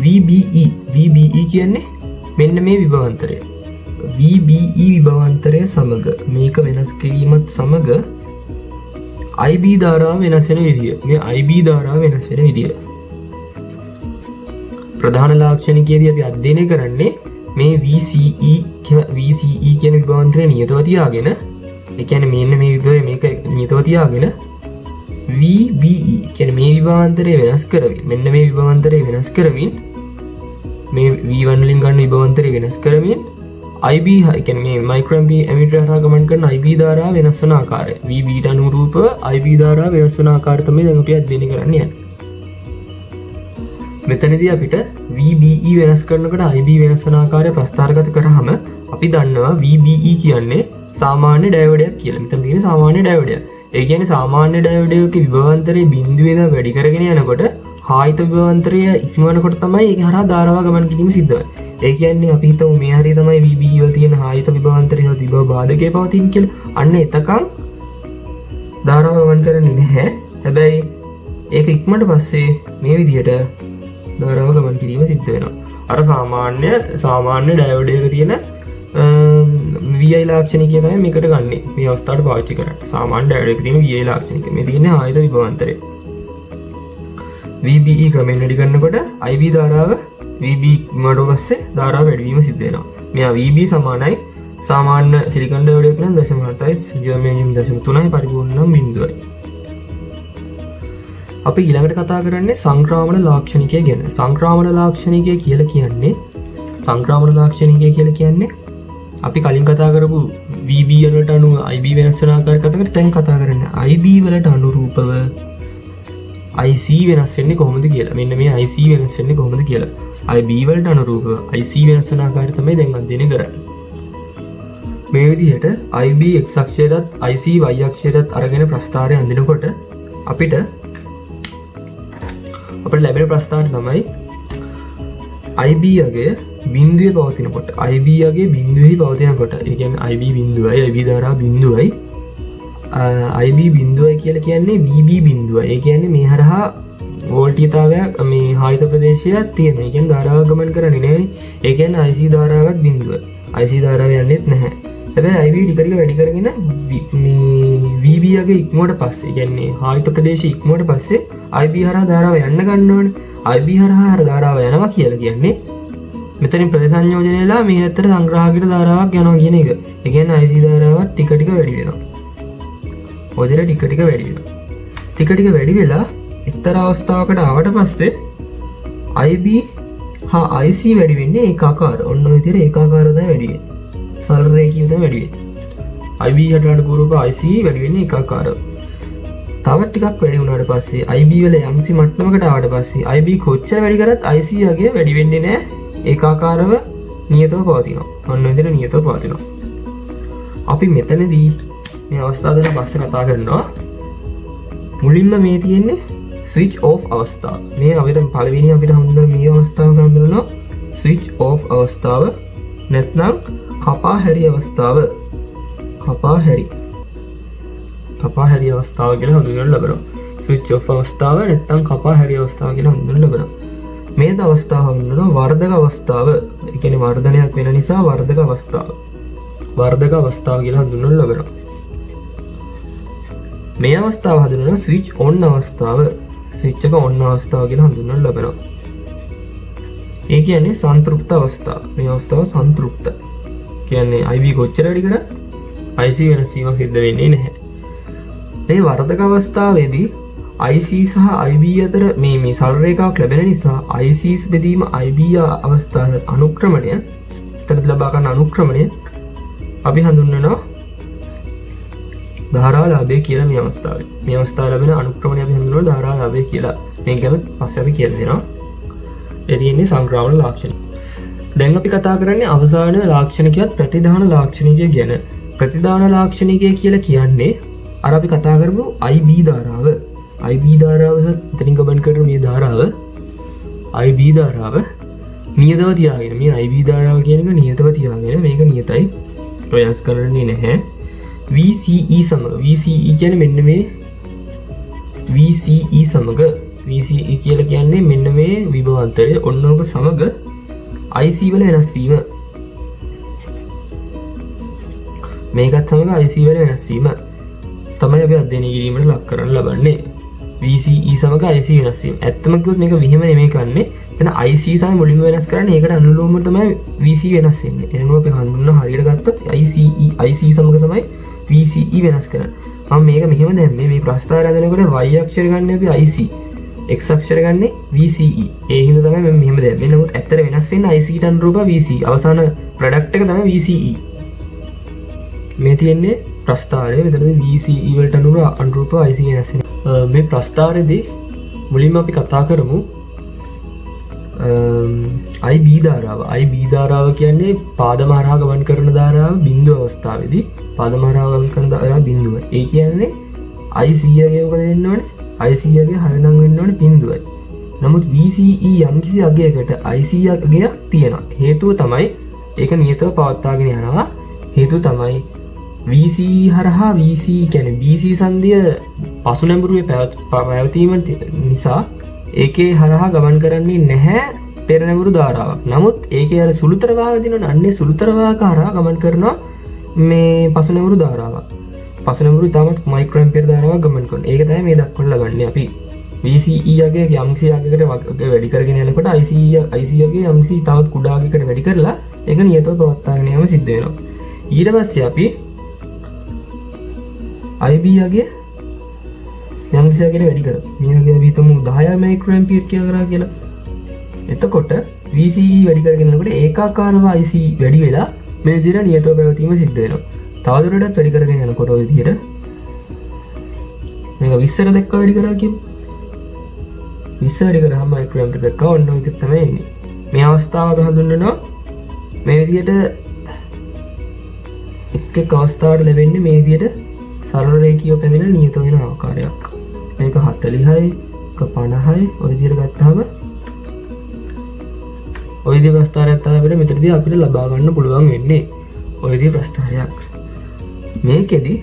VBE කියන්නේ මෙන්න මේ විභවාන්තරය. VBE විභවාන්තරය සමග මේක වෙනස් කිරීමත් සමග IB ධාරාව වෙනස් වෙන විදිය. මේ IB ධාරාව වෙනස් වෙන විදිය. ප්‍රධාන ලාක්ෂණිකයේදී අපි අධ්‍යයනය කරන්නේ මේ VCE කියන විභවාන්තරය නියතව තියාගෙන, ඒ කියන්නේ මෙන්න මේ විභවය මේක නියතව තියාගෙන VBE කියන්නේ මේ විභවාන්තරය වෙනස් කරමින්, මෙන්න මේ විභවාන්තරය වෙනස් කරමින්, මේ V1 වලින් ගන්න විභවාන්තරය වෙනස් කරමින් IB කියන්නේ මේ මයික්‍රෝ ඇම්පියර් හරහා ගමන් කරන IB ධාරාව වෙනස් වන ආකාරය, VBට අනුරූපව IB ධාරාව වෙනස් වන ආකාරය තමයි දැන් අපි අධ්‍යයනය කරන්න යන්නේ. මෙතනදී අපිට VBE වෙනස් කරනකොට IB වෙනස් වන ආකාරය ප්‍රස්ථාරගත කරාම අපි දන්නවා VBE කියන්නේ සාමාන්‍ය ඩයෝඩයක් කියලා. මෙතන තියෙන සාමාන්‍ය ඩයෝඩයක්. ඒ කියන්නේ සාමාන්‍ය ඩයෝඩයක විභවාන්තරයේ බිඳුවේ ඉඳන් වැඩි කරගෙන යනකොට ආයත විභවාන්තරය ඉක්මවනකොට තමයි ඒක හරහා ධාරාව ගමන් කිරීම සිද්ධ වෙන්නේ. ඒ කියන්නේ අපි හිතමු මේ හරිය තමයි VBE වල තියෙන ආයත විභවාන්තරයේ විභව බාධකයේ පවතින කියලා. අන්න එතකන් ධාරාව ගමන් කරන්නේ නැහැ. හැබැයි ඒක ඉක්මනට පස්සේ මේ විදිහට ධාරාව ගමන් කිරීම සිද්ධ වෙනවා. අර සාමාන්‍ය ඩයෝඩයක තියෙන VI ලාක්ෂණිකය තමයි මේකට ගන්නෙ. මේ අවස්ථාවට පාවිච්චි කරන්න. සාමාන්‍ය ඩයෝඩයක තියෙන VI ලාක්ෂණිකය. මේ තියෙන්නේ ආයත විභවාන්තරය. VBE ක්‍රමයෙන් වැඩි කරනකොට IB ධාරාව VB වලට පස්සේ ධාරාව වැඩි වීම සිද්ධ වෙනවා. මෙයා VB සමානයි සාමාන්‍ය සිලිකන් ඩයෝඩයක නම් 0.7යි ජර්මේනියම් 0.3යි පරිපූර්ණ නම් බිඳුවයි. අපි ඊළඟට කතා කරන්නේ සංක්‍රාමන ලාක්ෂණිකය ගැන. සංක්‍රාමන ලාක්ෂණිකය කියලා කියන්නේ අපි කලින් කතා කරපු VB වලට අනුව IB වෙනස් වෙන ආකාරය කතා කරලා දැන් කතා කරන්නේ IB වලට අනුරූපව IC වෙනස් වෙන්නේ කොහොමද කියලා. මෙන්න මේ IC වෙනස් වෙන්නේ කොහොමද කියලා. IB වලට අනුරූපව IC වෙනස් වෙන ආකාරය තමයි දැන් අධ්‍යයනය කරන්නේ. මේ විදිහට IB x අක්ෂයටත් IC y අක්ෂයටත් අරගෙන ප්‍රස්ථාරය අඳිනකොට අපිට ලැබෙන ප්‍රස්ථාරය තමයි IB යගේ බිඳුවේ පවතිනකොට IB යගේ බිඳුවේ පවතිනකොට, ඒ කියන්නේ IB බිඳුවයි IB ධාරාව බිඳුවයි IB බිඳුවයි කියලා කියන්නේ VB බිඳුවයි. ඒ කියන්නේ මේ හරහා වෝල්ටීයතාවයක් මේ ආයත ප්‍රදේශයක් තියෙනවා. ඒ කියන්නේ ධාරාව ගමන් කරන්නේ නැහැ. ඒ කියන්නේ IC ධාරාවක් බිඳුවයි. IC ධාරාව යන්නේත් නැහැ. හැබැයි IB ටික වැඩි කරගෙන මේ VB යගේ ඉක්මුවට පස්සේ, කියන්නේ ආයත ප්‍රදේශය ඉක්මුවට පස්සේ IB හරහා ධාරාව යන්න ගන්න ඕනේ. IB හරහා ධාරාව යනවා කියලා කියන්නේ මෙතනින් ප්‍රතිසංයෝජනයලා මේ ඇත්තට සංග්‍රහකයට ධාරාවක් යනවා කියන එක. ඒ කියන්නේ IC ධාරාවත් ටික ටික වැඩි වෙනවා. ඔතන ටික ටික වැඩි වෙනවා. ටික ටික වැඩි වෙලා එක්තරා අවස්ථාවකට ආවට පස්සේ IB හා IC වැඩි වෙන්නේ ඒකාකාර. ඔන්න ඔය විදිහට ඒකාකාරව තමයි වැඩි වෙන්නේ. සරල රේඛීයව තමයි වැඩි වෙන්නේ. IB යට අනුරූපව IC වැඩි වෙන්නේ ඒකාකාරව. තව ටිකක් වැඩි වුණාට පස්සේ IB වල යම්සි මට්ටමකට ආවට පස්සේ IB කොච්චර වැඩි කරත් IC යගේ වැඩි වෙන්නේ නැහැ. ඒකාකාරව නියතව පවතිනවා. ඔන්න ඔය විදිහට නියතව පවතිනවා. අපි මෙතනදී මේ අවස්ථාව ගැන පස්සේ කතා කරනවා. මුලින්ම මේ තියෙන්නේ ස්විච් ඔෆ් අවස්ථාව. මේ අපිට පළවෙනි අපිට හඳුනන මේ අවස්ථාව හඳුනනවා ස්විච් ඔෆ් අවස්ථාව, නැත්නම් කපා හැරි අවස්ථාව. කපා හැරි අවස්ථාව කියලා හඳුන්වනු ලබනවා. ස්විච් ඔෆ් අවස්ථාව නැත්නම් කපා හැරි අවස්ථාව කියලා හඳුන්වනු ලබනවා. මේ අවස්ථාව හඳුන්වනවා වර්ධක අවස්ථාව. ඒ කියන්නේ වර්ධනයක් වෙන නිසා වර්ධක අවස්ථාව. වර්ධක අවස්ථාව කියලා හඳුන්වනු ලබනවා. මේ අවස්ථාව හඳුන්වනවා ස්විච් ඔන් අවස්ථාව. ස්විච් එක ඔන් අවස්ථාව කියලා හඳුන්වනු ලබනවා. ඒ කියන්නේ සන්තෘප්ත අවස්ථාව. මේ අවස්ථාව සන්තෘප්ත. කියන්නේ IB කොච්චර වැඩි කරත් IC වෙනස් වීමක් සිද්ධ වෙන්නේ නැහැ. මේ වර්ධක අවස්ථාවේදී IC සහ IB අතර මේ සරල රේඛාවක් ලැබෙන නිසා ICs බෙදීම IB අවස්ථාවේ අනුක්‍රමණය, එතනදී ලබා ගන්න අනුක්‍රමණය අපි හඳුන්වනවා ධාරාලාභය කියලා. මේ අවස්ථාවේ මේ අවස්ථාවේ ලැබෙන අනුක්‍රමණය අපි හඳුන්වනවා ධාරාලාභය කියලා. මේක ගැන පස්සේ අපි කියලා දෙනවා. ඒ තියෙන්නේ සංක්‍රමණ ලාක්ෂණ. දැන් අපි කතා කරන්නේ අවසාන ලාක්ෂණිකයත් ප්‍රතිධාන ලාක්ෂණිකය ගැන. ප්‍රතිධාන ලාක්ෂණිකය කියලා කියන්නේ අර අපි කතා කරපු IB ධාරාව. IB ධාරාව එතනින් ගමන් කරන මේ ධාරාව IB ධාරාව නියතව තියාගෙන මේ IB ධාරාව කියන එක නියතව තියාගෙන මේක නියතයි වෙනස් කරන්නේ නැහැ. VCE සමග VCE කියන්නේ මෙන්න මේ VCE සමග VCE කියලා කියන්නේ මෙන්න මේ විභවාන්තරය ඔන්නෝක සමග IC වල වෙනස් වීම මේකත් සමග IC වල වෙනස් වීම තමයි අපි අධ්‍යයනය කිරීමට ලක් කරන්න ලබන්නේ. VCE සමග IC වෙනස් වීම. ඇත්තම කිව්වොත් මේක විහිම නෙමෙයි කරන්නේ. එතන IC තමයි මුලින්ම වෙනස් කරන්නේ. ඒකට අනුලෝමව තමයි VC වෙනස් වෙන්නේ. එහෙනම් අපි හඳුන්වන හරියට ගත්තොත් IC සමග තමයි VCE වෙනස් කරන්නේ. මම මේක මෙහෙම දැම්මේ මේ ප්‍රස්ථාරය හදනකොට y අක්ෂරය ගන්න අපි IC x අක්ෂරය ගන්න VCE. ඒ හින්දා තමයි මම මෙහෙම දැම්මේ. නමුත් ඇත්තට වෙනස් වෙන්නේ IC ට අනුරූප VC. අවසාන ප්‍රොඩක්ට් එක තමයි VCE. මේ තියෙන්නේ ප්‍රස්ථාරය. මෙතනදී VCE වලට අනුරූප IC වෙනස් වෙනවා. මේ ප්‍රස්ථාරයේදී මුලින්ම අපි කතා කරමු IB ධාරාව. IB ධාරාව කියන්නේ පාදම හරහා ගමන් කරන ධාරාව බිඳුව අවස්ථාවේදී පාදම හරහා ගමන් කරන ධාරාව බිඳුව. ඒ කියන්නේ IC ගේ මොකද වෙන්න ඕනේ? IC ගේ හරණම් වෙන්න ඕනේ බිඳුවයි. නමුත් VCE යම්කිසි අගයකට IC අගයක් තියෙනවා. හේතුව තමයි ඒක නියතව පවත්වාගෙන යනවා. හේතුව තමයි VC හරහා VC කියන්නේ BC සංදිය පසු නැඹුරුවේ පැවතීම නිසා ඒකේ හරහා ගමන් කරන්නේ නැහැ පෙර නැඹුරු ධාරාවක්. නමුත් ඒකේ අර සුළුතර වාහක දිනන අන්නේ සුළුතර වාහක හරහා ගමන් කරනවා මේ පසු නැඹුරු ධාරාවක්. පසු නැඹුරු තාමත් මයික්‍රෝ ඇම්පියර් ධාරාවක් ගමන් කරනවා. ඒක තමයි මේ දක්වන්න ලබන්නේ අපි. VCE යගේ යම්කිසි අගයකට වැඩි කරගෙන යනකොට IC යගේ යම්කිසි තවත් කුඩා අගයකට වැඩි කරලා ඒක නියතව පවත්වාගෙන යාම සිද්ධ වෙනවා. ඊට පස්සේ අපි IB යගේ යම්කිසි අගයකට වැඩි කරමු. මේ වගේ අපි හිතමු 10 මයික්‍රෝ ඇම්පියර් කියලා කියලා. එතකොට VCE වැඩි කරගෙන යනකොට ඒකාකාරව IC වැඩි වෙලා මේ විදිහට නියතව පැවතීම සිද්ධ වෙනවා. තවදුරටත් වැඩි කරගෙන යනකොට ඔය විදිහට මේක 20ට දක්වා වැඩි කරා කියමු. 20 වැඩි කරාම මයික්‍රෝ ඇම්පියර් දක්වා ඔන්න ඔය විදිහට තමයි එන්නේ. මේ අවස්ථාව අපි හඳුන්වනවා මේ විදිහට එක් අවස්ථාවට ලැබෙන්නේ මේ විදිහට සරල රේඛීය පැමිණ නියත වෙන ආකාරයක්. මේක 40යි 50යි ඔය විදිහට ගත්තාම ඔය විදිහේ ප්‍රස්ථාරයක් තමයි අපිට මෙතනදී අපිට ලබා ගන්න පුළුවන් වෙන්නේ. ඔය විදිහේ ප්‍රස්ථාරයක්. මේකෙදි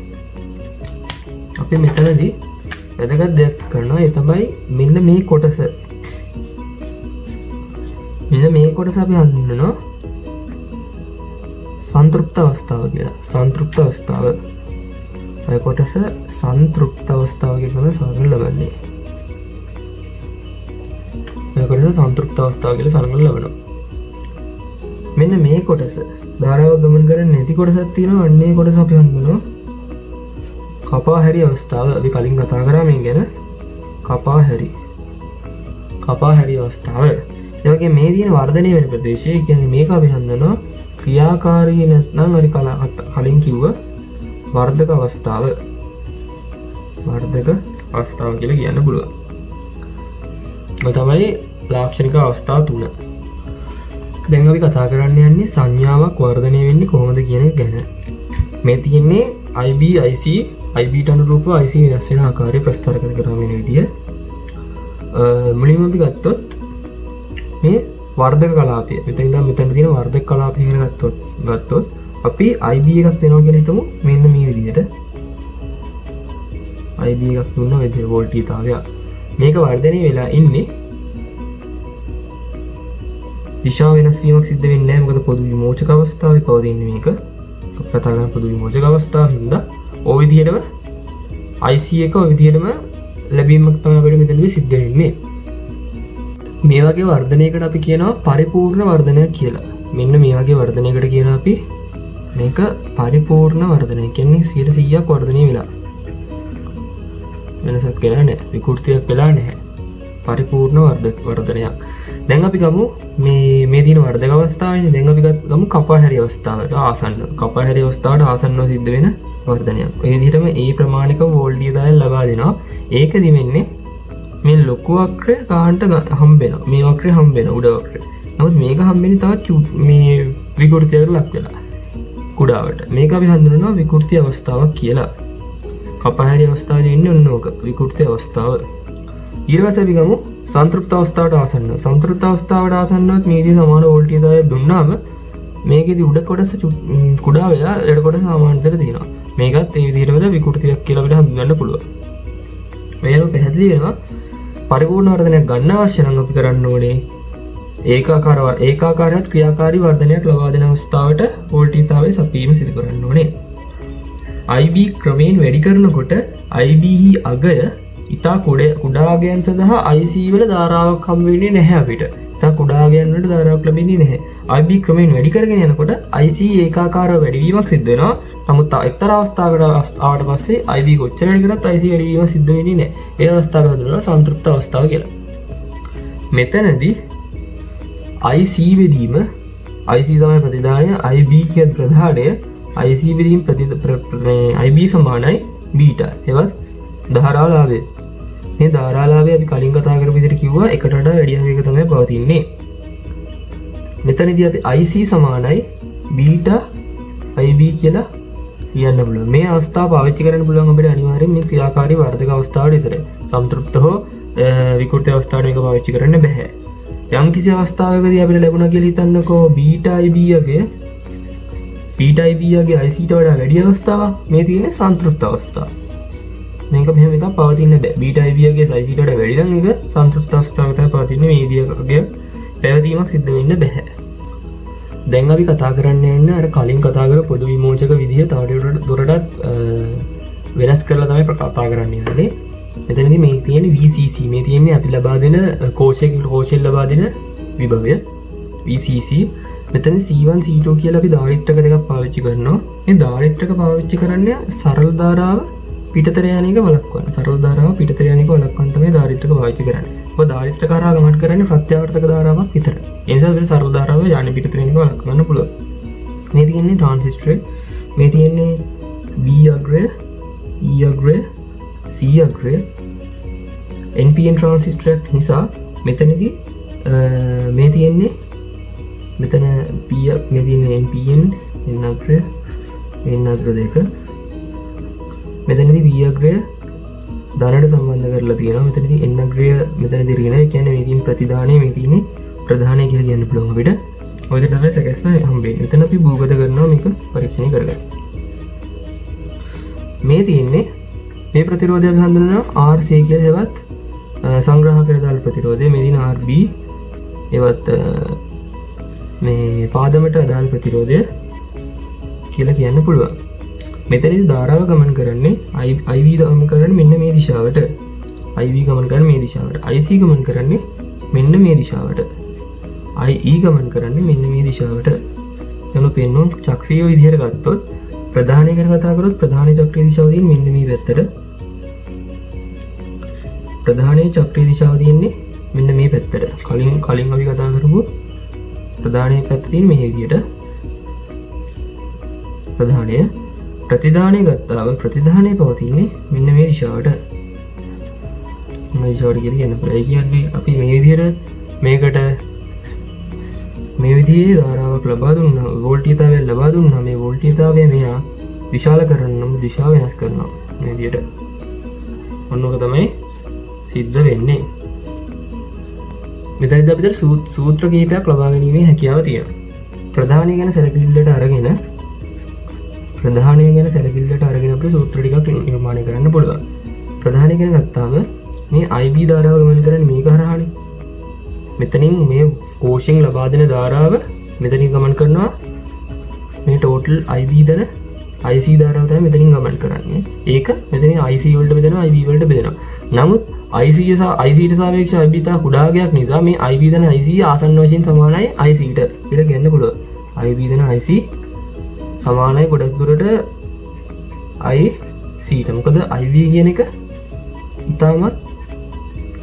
අපි මෙතනදී වැදගත් දෙයක් කරනවා. ඒ තමයි මෙන්න මේ කොටස. මෙන්න මේ කොටස අපි හඳුන්වනවා සංතෘප්ත අවස්ථාව කියලා. සංතෘප්ත අවස්ථාව. ඔය කොටස සංතෘප්ත අවස්ථාව කියලා සලකනු ලබන්නේ. ඔය කොටස සංතෘප්ත අවස්ථාව කියලා සලකනු ලබනවා. මෙන්න මේ කොටස ධාරාව ගමන් කරන්නේ නැති කොටසක් තියෙනවා. අන්න ඒ කොටස අපි හඳුන්වනවා කපා හැරි අවස්ථාව. අපි කලින් කතා කරා මේ ගැන. කපා හැරි අවස්ථාව. ඒ වගේ මේ තියෙන වර්ධනය වෙන ප්‍රදේශය කියන්නේ මේක අපි හඳුන්වනවා ක්‍රියාකාරී නැත්නම් හරි කලින් කිව්වා වර්ධක අවස්ථාව කියලා කියන්න පුළුවන්. මේ තමයි ලාක්ෂණික අවස්ථා 3. දැන් අපි කතා කරන්න යන්නේ සංඥාවක් වර්ධනය වෙන්නේ කොහොමද කියන එක ගැන. මේ තියෙන්නේ IB IC ට අනුරූපව IC වෙනස් වෙන ආකාරය ප්‍රස්ථාර කරගෙන යන විදිය. මුලින්ම අපි ගත්තොත් මේ වර්ධක කලාපය. මෙතන තියෙන වර්ධක කලාපය ගැන ගත්තොත් අපි IB එකක් වෙනවා කියලා හිතමු. මෙන්න මේ විදිහට IB එකක් දුන්නා මේ විදිහට වෝල්ටීයතාවය. මේක වර්ධනය වෙලා ඉන්නේ දිශා වෙනස් වීමක් සිද්ධ වෙන්නේ නැහැ. මොකද පොදු විමෝචක අවස්ථාවේ පවතින්නේ මේක. කතා කරන පොදු විමෝචක අවස්ථාව හින්දා ওই විදිහටම IC එක ওই විදිහටම ලැබීමක් තමයි අපිට මෙතනදී සිද්ධ වෙන්නේ. මේ වගේ වර්ධනයකට අපි කියනවා පරිපූර්ණ වර්ධනයක් කියලා. මෙන්න මේ වගේ වර්ධනයකට කියනවා අපි මේක පරිපූර්ණ වර්ධනය. කියන්නේ 100%ක් වර්ධනය වෙලා. වෙනසක් වෙලා නැහැ. විකෘතියක් වෙලා නැහැ. පරිපූර්ණ වර්ධනයක්. දැන් අපි ගමු මේ දින වර්ධක අවස්ථාවනේ. දැන් අපි ගමු කපා හැරි අවස්ථාවට ආසන්න. කපා හැරි අවස්ථාවට ආසන්නව සිද්ධ වෙන වර්ධනයක්. ඒ විදිහටම ඒ ප්‍රමාණික වෝල්ටීයතාවය ලබා දෙනවා. ඒකදි වෙන්නේ මේ ලොකු වක්‍රය ගන්නට හම්බ වෙනවා. මේ වක්‍රය හම්බ වෙන උඩ වක්‍රය. නමුත් මේක හම්බෙන්නේ තවත් මේ විකෘතියකට ලක් වෙලා. කුඩාවට. මේක අපි හඳුන්වනවා විකෘති අවස්ථාවක් කියලා. කපා හැරි අවස්ථාවේ ඉන්නේ ඔන්න ඕක විකෘති අවස්ථාව. ඊට පස්සේ අපි ගමු සංතෘප්ත අවස්ථාවට ආසන්න. සංතෘප්ත අවස්ථාවට ආසන්නවත් මේදී සමාන වෝල්ටේජය දුන්නාම මේකෙදි උඩ කොටස කුඩා වෙලා යට කොටස සමාන්තර තියෙනවා. මේකත් ඒ විදිහටම විකෘතියක් කියලා අපිට හඳුන්වන්න පුළුවන්. මේක පැහැදිලි වෙනවා. පරිපූර්ණ වර්ධනයක් ගන්න අවශ්‍ය නම් අපි කරන්න ඕනේ ඒකාකාරවත් ක්‍රියාකාරී වර්ධනයක් ලබා දෙන අවස්ථාවට වෝල්ටේජය සපීම සිදු කරන්න ඕනේ. IB ක්‍රමයෙන් වැඩි කරනකොට IBE අගය ඉතා කුඩාගයන් සඳහා IC වල ධාරාවක් හම් වෙන්නේ නැහැ අපිට. ඉතා කුඩාගයන් වලට ධාරාවක් ලැබෙන්නේ නැහැ. IB ක්‍රමයෙන් වැඩි කරගෙන යනකොට IC ඒකාකාරව වැඩිවීමක් සිද්ධ වෙනවා. නමුත් එක්තරා අවස්ථාවකට ආවට පස්සේ IB කොච්චර වැඩි කරත් IC වැඩිවීම සිද්ධ වෙන්නේ නැහැ. ඒ අවස්ථාව හඳුන්වනවා සංතෘප්ත අවස්ථාව කියලා. මෙතනදී IC වෙදීම IC තමයි ප්‍රතිධානය, IB කියන ප්‍රධානය, IC වෙදීම IB සමානයි බීටා. එවත් ධාරාලාභය. මේ ධාරාලාභය අපි කලින් කතා කරපු විදිහට කිව්වා එකට වඩා වැඩි අගයක තමයි පවතින්නේ. මෙතනදී අපි IC සමානයි බීටා IB කියලා කියන්න පුළුවන්. මේ අවස්ථාව පාවිච්චි කරන්න පුළුවන් අපිට අනිවාර්යෙන් මේ ක්‍රියාකාරී වර්ධක අවස්ථාවට විතරයි. සංතෘප්ත හෝ විකෘති අවස්ථාවට මේක පාවිච්චි කරන්න බෑ. යම් කිසි අවස්ථාවකදී අපිට ලැබුණා කියලා හිතන්නකෝ බීටා IB යගේ IC ට වඩා වැඩි අවස්ථාවක්. මේ තියෙන්නේ සංතෘප්ත අවස්ථාව. මේක මෙහෙම එකක් පවතින්න බෑ. බීටා IB යගේ IC ට වඩා වැඩි නම් ඒක සංතෘප්ත අවස්ථාවක තමයි පවතින්නේ. මේ විදියකගේ පැවතීමක් සිද්ධ වෙන්න බෑ. දැන් අපි කතා කරන්න යන්නේ අර කලින් කතා කරපු පොදු විමෝචක විදිය තවදුරටත් වෙනස් කරලා තමයි කතා කරන්න යන්නේ. මෙතනදී මේ තියෙන්නේ VCC. මේ තියෙන්නේ අපි ලබා දෙන කෝෂයෙන් ලබා දෙන විභවය VCC. මෙතන C1 C2 කියලා අපි ධාරිත්‍රක දෙකක් පාවිච්චි කරනවා. මේ ධාරිත්‍රක පාවිච්චි කරන්නේ සරල ධාරාව පිටතර යන එක වළක්වන්න. සරල ධාරාව පිටතර යන එක වළක්වන්න තමයි ධාරිත්‍රක පාවිච්චි කරන්නේ. ඔබ ධාරිත්‍රක හරහා ගමන් කරන්නේ ප්‍රත්‍යාවර්තක ධාරාවක් විතරයි. ඒ නිසා අපිට සරල ධාරාව යන්නේ පිටතර යන එක වළක්වන්න පුළුවන්. මේ තියෙන්නේ ට්‍රාන්සිස්ටර්. මේ තියෙන්නේ B අග්‍රය, E අග්‍රය, C අග්‍රය. NPN transistor නිසා මෙතනදී මේ තියෙන්නේ මෙතන මේ තියෙන්නේ NPN N අග්‍රය N අග්‍ර දෙක. මෙතනදී V අග්‍රය ධනට සම්බන්ධ කරලා තියෙනවා. මෙතනදී N අග්‍රය මෙතනදී ඍණ. ඒ කියන්නේ මේ තියෙන ප්‍රතිධානය මේ තියෙන්නේ ප්‍රධානය කියලා කියන්න පුළුවන් අපිට. ඔය දෙක තමයි සැකස්ම හම්බෙන්නේ. මෙතන අපි භූගත කරනවා මේක පරීක්ෂණය කරගන්න. මේ තියෙන්නේ මේ ප්‍රතිරෝධය අපි හඳුන්වනවා RC කියලා හෙවත් සංග්‍රහකර දාල ප්‍රතිරෝධය. මේ දින RB එවත් මේ පාදමට අදාළ ප්‍රතිරෝධය කියලා කියන්න පුළුවන්. මෙතනදී ධාරාව ගමන් කරන්නේ IV ගමන් කරන්නේ මෙන්න මේ දිශාවට. IV ගමන් කරන්නේ මේ දිශාවට. IC ගමන් කරන්නේ මෙන්න මේ දිශාවට. IE ගමන් කරන්නේ මෙන්න මේ දිශාවට. එතන පෙන්වන චක්‍රීය විදිහට ගත්තොත් ප්‍රධානය ගැන කතා කරොත් ප්‍රධාන චක්‍රීය දිශාව තියෙන්නේ මෙන්න මේ පැත්තට. ප්‍රධානයේ චක්‍රීය දිශාව තියෙන්නේ මෙන්න මේ පැත්තට. කලින් අපි කතා කරපු ප්‍රධානයේ පැත්ත තියෙන්නේ මේ විදිහට. ප්‍රධානය ප්‍රතිධානය ගත්තාම ප්‍රතිධානය පවතින්නේ මෙන්න මේ දිශාවට. මේ දිශාවට කියලා කියන්න පුළුවන්. ඒ කියන්නේ අපි මේ විදිහට මේකට මේ විදිහේ ධාරාවක් ලබා දුන්නා, වෝල්ටේජතාවය ලබා දුන්නා. මේ වෝල්ටේජතාවය මෙහා විශාල කරනම දිශාව වෙනස් කරනවා මේ විදිහට. ඔන්නෝක තමයි සිද්ධ වෙන්නේ. මෙතනදී අපිට සූත්‍ර කීපයක් ලබා ගැනීමේ හැකියාව තියෙනවා. ප්‍රධානය ගැන සැලකිල්ලට අරගෙන අපිට සූත්‍ර ටිකක් නිර්මාණය කරන්න පුළුවන්. ප්‍රධානය ගැන ගත්තාම මේ IB ධාරාව ගමන් කරන්නේ මේක හරහානේ. මෙතනින් මේ කෝෂයෙන් ලබා දෙන ධාරාව මෙතනින් ගමන් කරනවා. මේ ටෝටල් IB දන IC ධාරාව තමයි මෙතනින් ගමන් කරන්නේ. ඒක මෙතනින් IC වලට බෙදෙනවා, IB වලට බෙදෙනවා. නමුත් IC ට සාපේක්ෂව IB තා කුඩාගයක් නිසා මේ IB දන IC ආසන්න වශයෙන් සමානයි IC ට කියලා කියන්න පුළුවන්. IB දන IC සමානයි ගොඩක් දුරට IC ට. මොකද IB කියන එක ඉතාමත්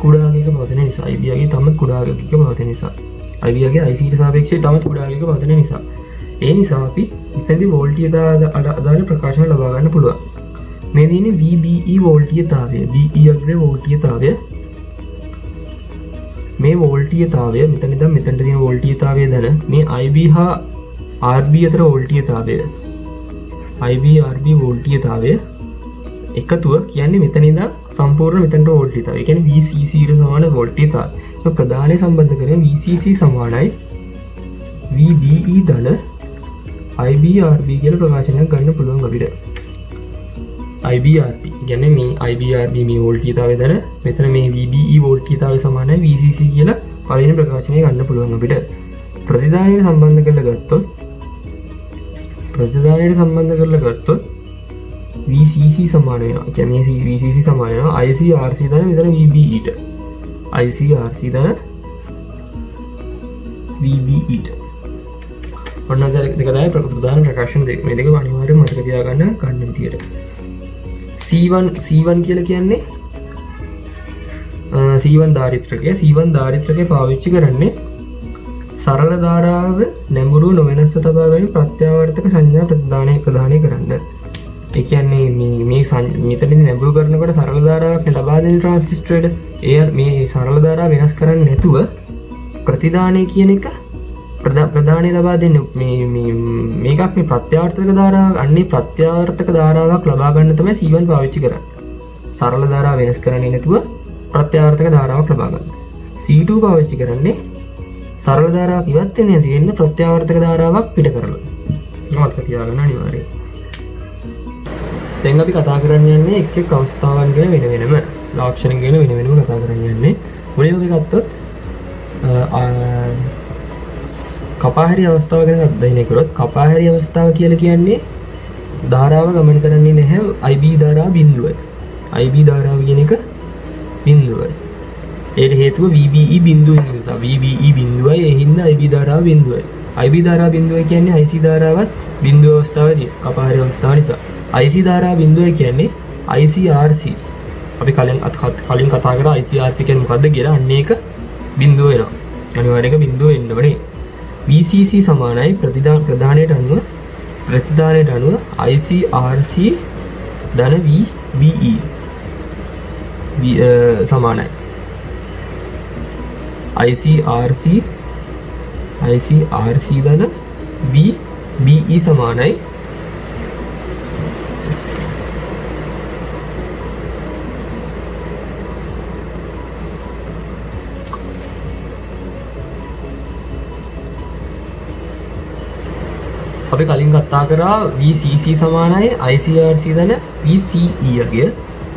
කුඩාගයක පවතින නිසා. IB යගේ තමත් කුඩාගයක පවතින නිසා. IB යගේ IC ට සාපේක්ෂව තමත් කුඩාගයක පවතින නිසා. ඒ නිසා අපි මෙතනදී වෝල්ටේජ අදාළ ප්‍රකාශන ලබා ගන්න පුළුවන්. මේ තියෙන්නේ VBE වෝල්ටේජතාවය. BE අග්‍රේ වෝල්ටේජතාවය. මේ වෝල්ටේජතාවය මෙතන ඉඳන් මෙතනට තියෙන වෝල්ටේජතාවය දැන මේ IB හා RB අතර වෝල්ටේජතාවය. IB RB වෝල්ටේජතාවය එකතුව කියන්නේ මෙතන ඉඳන් සම්පූර්ණ මෙතනට වෝල්ටීයතාවය. ඒ කියන්නේ VCC ට සමාන වෝල්ටීයතාවය. ඒක ප්‍රධානය සම්බන්ධ කරගෙන VCC සමානයි VBE ධන IBRB කියලා ප්‍රකාශනයක් ගන්න පුළුවන් අපිට. IBRB කියන්නේ මේ IBRB මේ වෝල්ටීයතාවය ධන මෙතන මේ VBE වෝල්ටීයතාවය සමානයි VCC කියලා පළවෙනි ප්‍රකාශනය ගන්න පුළුවන් අපිට. ප්‍රතිධානයට සම්බන්ධ කරලා ගත්තොත් VCC සමාන වෙනවා. කියන්නේ VCC සමාන වෙනවා ICRC ධන මෙතන VBE ට. ICRC ධන VBE ට. ඔන්න දෙක තමයි ප්‍රධාන ප්‍රකාශන දෙක. මේ දෙක අනිවාර්යයෙන් මතක තියාගන්න ගන්න විදියට. C1 කියලා කියන්නේ C1 දාරිත්‍රකය පාවිච්චි කරන්නේ සරල ධාරාව නැඹුරු නොවෙනස්ව තබා ගැනීම ප්‍රත්‍යාවර්තක සංඥා ප්‍රදානය කරන්න. ඒ කියන්නේ මේ මෙතනදී නැඹුරු කරනකොට සරල ධාරාවක් ලබා දෙන ට්‍රාන්සිස්ටරේට මේ සරල ධාරාව වෙනස් කරන්නේ නැතුව ප්‍රතිදානය කියන එක ප්‍රධානය ලබා දෙන්න මේකක් මේ ප්‍රත්‍යාවර්තක ධාරාවක් අන්නේ ප්‍රත්‍යාවර්තක ධාරාවක් ලබා ගන්න තමයි C1 පාවිච්චි කරන්නේ. සරල ධාරාව වෙනස් කරන්නේ නැතුව ප්‍රත්‍යාවර්තක ධාරාවක් ලබා ගන්න. C2 පාවිච්චි කරන්නේ සරල ධාරාවක් ඉවත් වෙන්නේ නැති වෙන්න ප්‍රත්‍යාවර්තක ධාරාවක් පිට කරලා. මතක තියාගන්න අනිවාර්යයි. දැන් අපි කතා කරන්න යන්නේ එක් අවස්ථාවන් ගැන වෙනම ලක්ෂණ ගැන වෙනම කතා කරන්න යන්නේ. මුලින්ම අපි ගත්තොත් කපාහැරි අවස්ථාව ගැන අධ්‍යයනය කරොත් කපාහැරි අවස්ථාව කියලා කියන්නේ ධාරාව ගමන් කරන්නේ නැහැ IB ධාරාව බිඳුවයි. IB ධාරාව කියන එක බිඳුවයි. ඒට හේතුව VBE බිඳුව නිසා. VBE බිඳුවයි ඒ හින්දා IB ධාරාව බිඳුවයි. IB ධාරාව බිඳුවයි කියන්නේ IC ධාරාවත් බිඳුව අවස්ථාවේදී කපාහැරි අවස්ථාව නිසා. IC ධාරාව බිඳුවයි කියන්නේ ICRC. අපි කලින් කතා කරා ICRC කියන්නේ මොකද්ද කියලා. අන්න ඒක බිඳුව වෙනවා. අනිවාර්යයෙන්ම බිඳුව වෙන්න ඕනේ. VCC සමානයි ප්‍රධානයට අනුව ICRC ධන VBE සමානයි. ICRC ධන VBE සමානයි අපි කලින් කතා කරා VCC සමානයි ICRC ධන VCE අගය.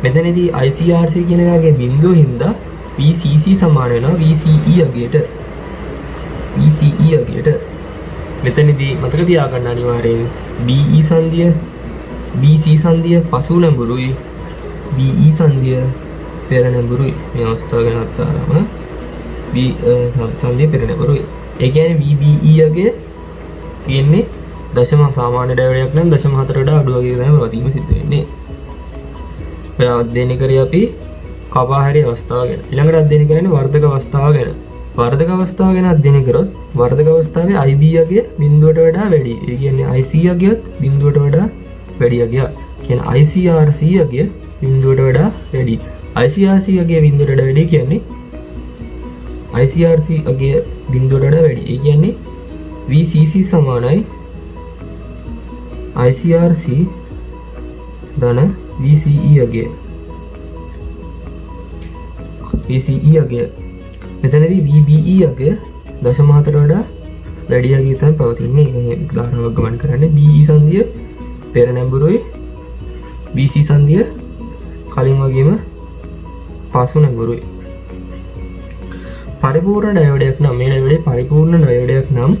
මෙතනදී ICRC කියන එකගේ බිඳුව හින්දා VCC සමාන වෙනවා VCE අගයට. මෙතනදී මතක තියාගන්න අනිවාර්යයෙන් BE සංදිය BC සංදිය පසු නැඹුරුයි BE සංදිය පෙර නැඹුරුයි. මේ අවස්ථාව ගැන අත්හාරම B සංදිය පෙර නැඹුරුයි. ඒ කියන්නේ VBE අගය කියන්නේ දශම සාමාන්‍ය ඩයෝඩයක් නම් 0.4 වඩා අඩු වගේ තමයි වදින්න සිද්ධ වෙන්නේ. ඔය අධ්‍යයනය කරේ අපි කපාහැරි අවස්ථාව ගැන. ඊළඟට අධ්‍යයනය කරන්නේ වර්ධක අවස්ථාව ගැන. වර්ධක අවස්ථාව ගැන අධ්‍යයනය කරොත් වර්ධක අවස්ථාවේ IB අගය බිඳුවට වඩා වැඩි. ඒ කියන්නේ IC අගයත් බිඳුවට වඩා වැඩි අගයක්. කියන්නේ ICRC අගය බිඳුවට වඩා වැඩි. ICRC අගය බිඳුවට වඩා වැඩි කියන්නේ ICRC අගය බිඳුවට වඩා වැඩි. ඒ කියන්නේ VCC සමානයි ICRC ධන VCE අගය. මෙතනදී VBE අගය 0.4 වඩා වැඩි අගයක් තමයි පවතින්නේ. ඒක ධාරාවක් ගමන් කරන්නේ BE සංදිය පෙර නැඹුරුයි BC සංදිය කලින් වගේම පසු නැඹුරුයි. පරිපූර්ණ ඩයෝඩයක් නම් මේ ඩයෝඩේ පරිපූර්ණ ඩයෝඩයක් නම්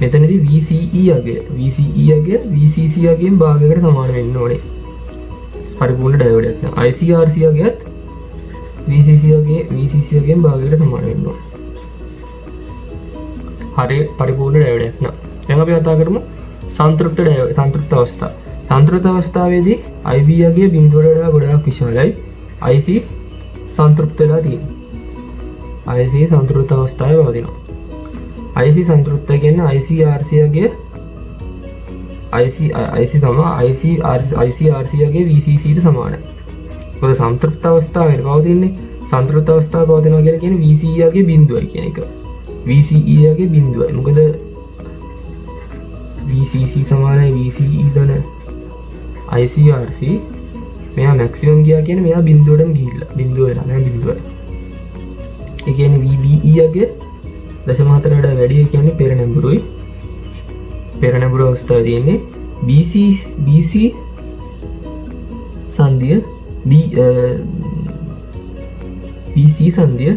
මෙතනදී VCE අගය VCC අගයෙන් භාගයකට සමාන වෙන්න ඕනේ. පරිපූර්ණ ඩයෝඩයක් නම් ICRC අගයත් VCC අගයෙන් භාගයකට සමාන වෙන්න ඕනේ. හරි පරිපූර්ණ ඩයෝඩයක් නම්. දැන් අපි කතා කරමු සංතෘප්ත අවස්ථාව. සංතෘප්ත අවස්ථාවේදී IB අගය බිඳුවට වඩා ගොඩාක් විශාලයි. IC සංතෘප්ත වෙලා තියෙනවා. IC සංතෘප්ත අවස්ථාවේ පවතිනවා. IC සංතෘප්ත කියන්නේ ICRC අගය ICRC අගය VCC ට සමානයි. මොකද සංතෘප්ත අවස්ථාවේ පවතින්නේ සංතෘප්ත අවස්ථාව පවතිනවා කියන්නේ VCE අගය බිඳුවයි කියන එක. VCE අගය බිඳුවයි. මොකද VCC සමානයි VCE ධන ICRC මෙයා මැක්සිමම් ගියා කියන්නේ මෙයා බිඳුවටම ගිහිල්ලා බිඳුව වෙලා නෑ බිඳුව. ඒ කියන්නේ VBE යගේ 0.4 වඩා වැඩි ඒ කියන්නේ පෙර නැඹුරුයි. පෙර නැඹුරු අවස්ථාවේ තියෙන්නේ BC සංදිය BC සංදිය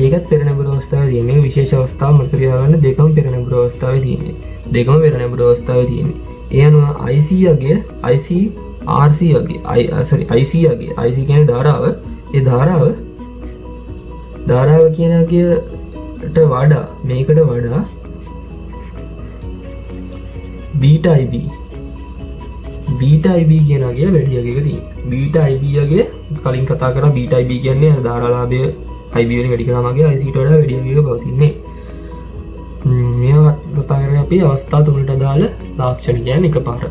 ඒකත් පෙර නැඹුරු අවස්ථාවේ තියෙන්නේ. මේ විශේෂ අවස්ථාව මතක තියාගන්න දෙකම පෙර නැඹුරු අවස්ථාවේ තියෙන්නේ. දෙකම පෙර නැඹුරු අවස්ථාවේ තියෙන්නේ. ඒ අනුව IC යගේ RC යගේ IC කියන්නේ ධාරාව. ඒ ධාරාව කියන එකට වඩා මේකට වඩා බීටා IB කියන අගය වැඩි අගයක තියෙනවා. බීටා IB අගය කලින් කතා කරා බීටා IB කියන්නේ ධාරාලාභය IB වලින් වැඩි කරාම අගය IC ට වඩා වැඩි අගයක පවතින්නේ. මේවා කතා කරන්නේ අපි අවස්ථා තුනට අදාළ ලාක්ෂණ කියන්නේ එකපාර.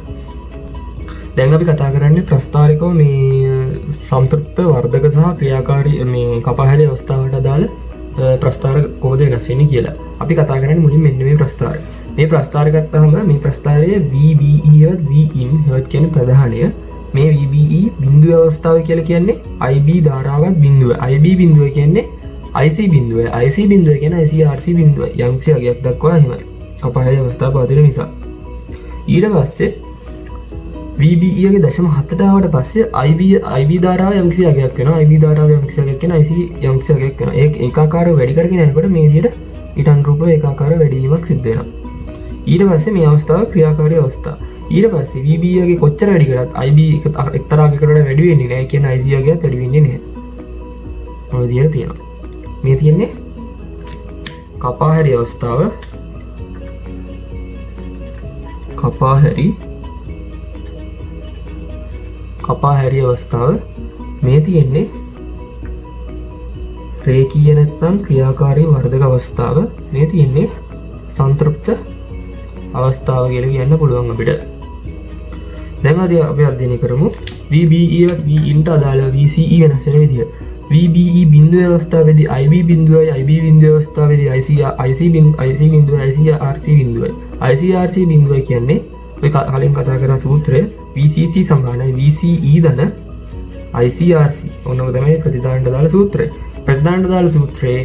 දැන් අපි කතා කරන්නේ ප්‍රස්ථාරිකව මේ සම්තෘප්ත වර්ධක සහ ක්‍රියාකාරී මේ කපාහැලි අවස්ථාවට අදාළ ප්‍රස්ථාර කොහොමද වෙනස් වෙන්නේ කියලා. අපි කතා කරන්නේ මුලින් මෙන්න මේ ප්‍රස්ථාරය. මේ ප්‍රස්ථාර ගත්තාම මේ ප්‍රස්ථාරයේ VBE වත් Vin වත් කියන ප්‍රධානය මේ VBE බිඳුව අවස්ථාව කියලා කියන්නේ IB ධාරාවත් බිඳුව. IB බිඳුව කියන්නේ IC බිඳුව. IC බිඳුව කියන්නේ ICRC බිඳුව. යම්කිසි අගයක් දක්වා එහෙමයි. කපාහැලි අවස්ථාව පවතින නිසා. ඊට පස්සේ VBE ගේ 0.7ට ආවට පස්සේ IB ධාරාව යම්කිසි අගයක් වෙනවා. IB ධාරාව යම්කිසි අගයක් වෙනවා. IC යම්කිසි අගයක් වෙනවා. ඒක ඒකාකාරව වැඩි කරගෙන යනකොට මේ විදිහට ඊට අනුරූපව ඒකාකාරව වැඩි වීමක් සිද්ධ වෙනවා. ඊට පස්සේ මේ අවස්ථාව ක්‍රියාකාරී අවස්ථාව. ඊට පස්සේ VBE ගේ කොච්චර වැඩි කරත් IB එක්තරා අගයකට වැඩි වෙන්නේ නැහැ. කියන IC අගයත් වැඩි වෙන්නේ නැහැ. ඔය විදිහට තියෙනවා. මේ තියෙන්නේ කපාහැරි අවස්ථාව. කපාහැරි අවස්ථාව මේ තියෙන්නේ රේඛීය නැත්නම් ක්‍රියාකාරී වර්ධක අවස්ථාව. මේ තියෙන්නේ සංතෘප්ත අවස්ථාව කියලා කියන්න පුළුවන් අපිට. දැන් අපි අධ්‍යයනය කරමු VBE වත් Vin ට අදාළව VCE වෙනස් වෙන විදිය. VBE බිඳුවේ අවස්ථාවේදී IB බිඳුවයි IB බිඳුවේ අවස්ථාවේදී IC බිඳුවයි ICRC බිඳුවයි. ICRC බිඳුව කියන්නේ ඔය කලින් කතා කරන සූත්‍රය VCC සමානයි VCE ධන ICRC. ඔන්නක තමයි ප්‍රතිදානට දාලා සූත්‍රය. ප්‍රතිදානට දාලා සූත්‍රයේ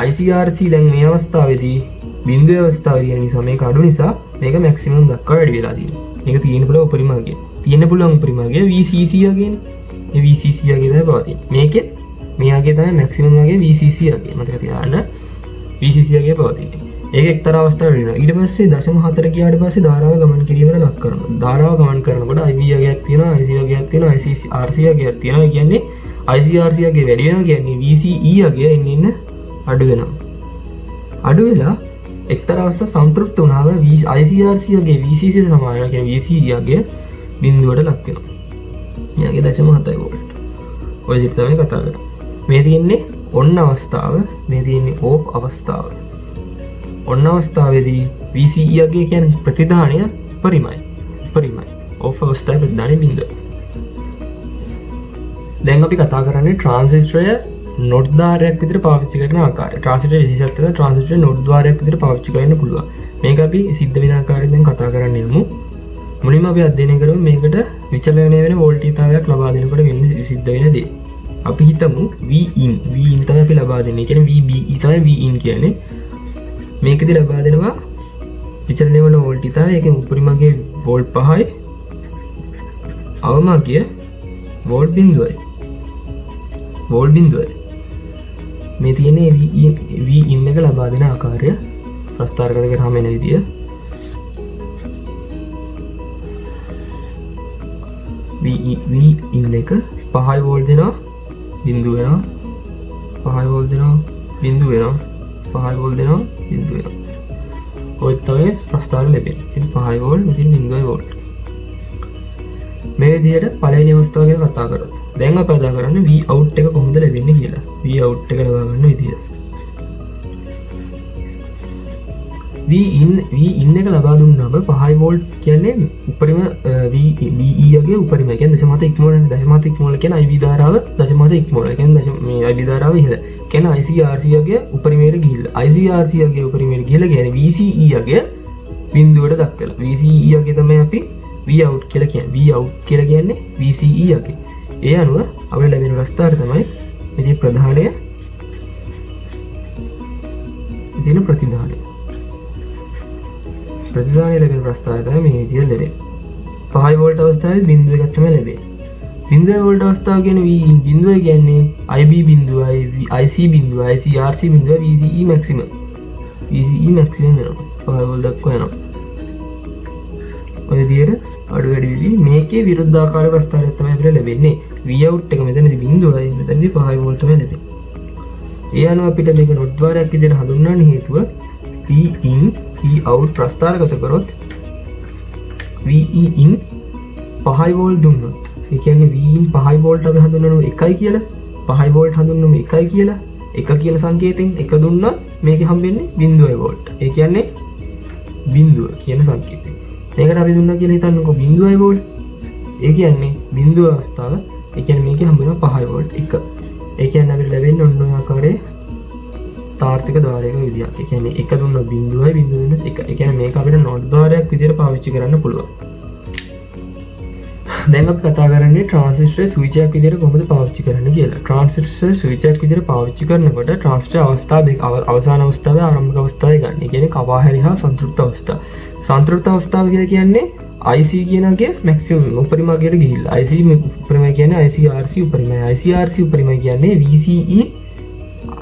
ICRC දැන් මේ අවස්ථාවේදී බිඳුවේ අවස්ථාවේ තියෙන නිසා මේක අඩු නිසා මේක මැක්සිමම් දක්වා වැඩි වෙලා තියෙනවා. මේක තියෙන්න පුළුවන් උපරිම අගය. තියෙන්න පුළුවන් උපරිම අගය VCC අගයනේ. මේ VCC අගය තමයි පවතින්නේ. මේකෙත් මේ අගය තමයි මැක්සිමම් අගය VCC අගය. මතක තියාගන්න VCC අගය පවතින්නේ. ඒක එක්තරා අවස්ථාවක වෙනවා. ඊට පස්සේ 0.4 ගියාට පස්සේ ධාරාව ගමන් කිරීමට ලක් කරනවා. ධාරාව ගමන් කරනකොට IB අගයක් තියෙනවා, IC අගයක් තියෙනවා, ICRC අගයක් තියෙනවා. ඒ කියන්නේ ICRC අගය වැඩි වෙනවා කියන්නේ VCE අගය එන්න අඩු වෙනවා. අඩු වෙලා එක්තරා අවස්ථාවක් සම්තෘප්ත වුණාම ICRC අගය VCC සමානයි කියන්නේ VCE අගය බිඳුවට ලක් වෙනවා. මෙයාගේ 0.7 වෝල්ට්. ඔය විදිහට තමයි කතා කරන්නේ. මේ තියෙන්නේ ඔන්න අවස්ථාව, මේ තියෙන්නේ ඕෆ් අවස්ථාව. ඔන්න අවස්ථාවේදී VCE අගය කියන්නේ ප්‍රතිධානය පරිමයි. ඕෆ් අවස්ථාවේ ප්‍රතිධානය බිඳුව. දැන් අපි කතා කරන්නේ ට්‍රාන්සිස්ටරය නොඩ් ධාරයක් විදිහට පාවිච්චි කරන ආකාරය. ට්‍රාන්සිස්ටර් විශේෂත්වය ට්‍රාන්සිස්ටර් නොඩ් ධාරයක් විදිහට පාවිච්චි කරන්න පුළුවන්. මේක අපි සිද්ධ වෙන ආකාරයෙන් දැන් කතා කරන්න යමු. මුලින්ම අපි අධ්‍යයනය කරමු මේකට විචලනය වෙන වෝල්ටීයතාවයක් ලබා දෙනකොට වෙන්නේ සිද්ධ වෙන දේ. අපි හිතමු Vin තමයි අපි ලබා දෙන්නේ. කියන්නේ VBE තමයි Vin කියන්නේ. මේකදී ලබා දෙනවා විචලනය වෙන වෝල්ටීයතාවය. ඒකෙන් උපරිම අගය වෝල්ට් 5යි. අවම අගය වෝල්ට් බිඳුවයි. මේ තියෙන්නේ Vin එක ලබා දෙන ආකාරය ප්‍රස්ථාර කරගෙන එන විදිය. Vin එක 5 වෝල්ට් දෙනවා බිඳුව වෙනවා 5 වෝල්ට් දෙනවා බිඳුව වෙනවා 5 වෝල්ට් දෙනවා බිඳුව වෙනවා. ඔය තමයි ප්‍රස්ථාර ලැබෙන්නේ. ඉතින් 5 වෝල්ට් ඉතින් 0 වෝල්ට්. මේ විදිහට පළවෙනි අවස්ථාව ගැන කතා කරා. දැන් අපි කතා කරන්නේ Vout එක කොහොමද ලැබෙන්නේ කියලා. Vout එක ලබා ගන්න විදිය. Vin එක ලබා දුන්නාම 5 වෝල්ට් කියන්නේ උපරිම VE යගේ උපරිම. ඒ කියන්නේ 0.7 ඉක්මවන 0.7 ඉක්මවල කියන්නේ IB ධාරාව 0.7 ඉක්මවල. ඒ කියන්නේ මේ IB ධාරාව ඉහළ. කියන්නේ ICRC යගේ උපරිමයට ගිහිල්ලා. ICRC යගේ උපරිමයට ගිහිල්ලා කියන්නේ VCE යගේ බිඳුවට දක්වලා. VCE යගේ තමයි අපි Vout කියලා කියන්නේ. Vout කියලා කියන්නේ VCE යකේ. ඒ අනුව අපිට ලැබෙන ප්‍රස්ථාරය තමයි මේ ප්‍රධානය දින ප්‍රතිධානය. ප්‍රතිධානය ලැබෙන ප්‍රස්ථාරය තමයි මේ විදිහට ලැබෙන්නේ. 5 වෝල්ට් අවස්ථාවේ බිඳුව එකක් තමයි ලැබෙන්නේ. බිඳුවේ වෝල්ට් අවස්ථාව කියන්නේ V බිඳුව කියන්නේ IB බිඳුවයි IC බිඳුවයි ICRC බිඳුවයි VCE maximum. VCE maximum වෙනවා. 5 වෝල්ට් දක්වා යනවා. ඔය විදිහට අඩු වැඩි වෙවි මේකේ විරුද්ධාකාර ප්‍රස්ථාරයක් තමයි අපිට ලැබෙන්නේ. Vout එක මෙතනදී බිඳුවයි මෙතනදී 5 වෝල්ට් තමයි ලැබෙන්නේ. ඒ අනුව අපිට මේක නොට් ද්වාරයක් විදිහට හඳුන්වන්න හේතුව Vin Vout ප්‍රස්ථාරගත කරොත් Vin 5 වෝල්ට් දුන්නොත් ඒ කියන්නේ Vin 5 වෝල්ට් අපි හඳුන්වනවා 1යි කියලා 5 වෝල්ට් හඳුන්වනවා 1යි කියලා 1 කියන සංකේතයෙන් 1 දුන්නොත් මේකේ හම්බෙන්නේ 0 වෝල්ට්. ඒ කියන්නේ බිඳුව කියන සංකේතය. මේකට අපි දුන්නා කියලා හිතන්නකෝ 0 වෝල්ට්. ඒ කියන්නේ බිඳුව අවස්ථාව. ඒ කියන්නේ මේකේ හම්බෙනවා 5 වෝල්ට් 1. ඒ කියන්නේ අපිට ලැබෙන්නේ ඔන්න ඔය ආකාරයේ තාර්ථික ද්වාරයක විදියක්. ඒ කියන්නේ 1 දුන්නොත් 0යි 0 දුන්නොත් 1. ඒ කියන්නේ මේක අපිට නොට් ද්වාරයක් විදියට පාවිච්චි කරන්න පුළුවන්. දැන් අපි කතා කරන්නේ ට්‍රාන්සිස්ටර් ස්විච් එකක් විදියට කොහොමද පාවිච්චි කරන්න කියලා. ට්‍රාන්සිස්ටර් ස්විච් එකක් විදියට පාවිච්චි කරනකොට ට්‍රාන්සිස්ටර් අවස්ථා දෙක අවසාන අවස්ථාවේ ආරම්භක අවස්ථාවේ ගන්න. ඒ කියන්නේ කපාහැරි හා සන්තෘප්ත අවස්ථාව. සන්තෘප්ත අවස්ථාව කියලා කියන්නේ IC කියනගේ මැක්සිමම් උපරිමයට ගිහිල්ලා. IC උපරිමය කියන්නේ ICRC උපරිමය. ICRC උපරිමය කියන්නේ VCE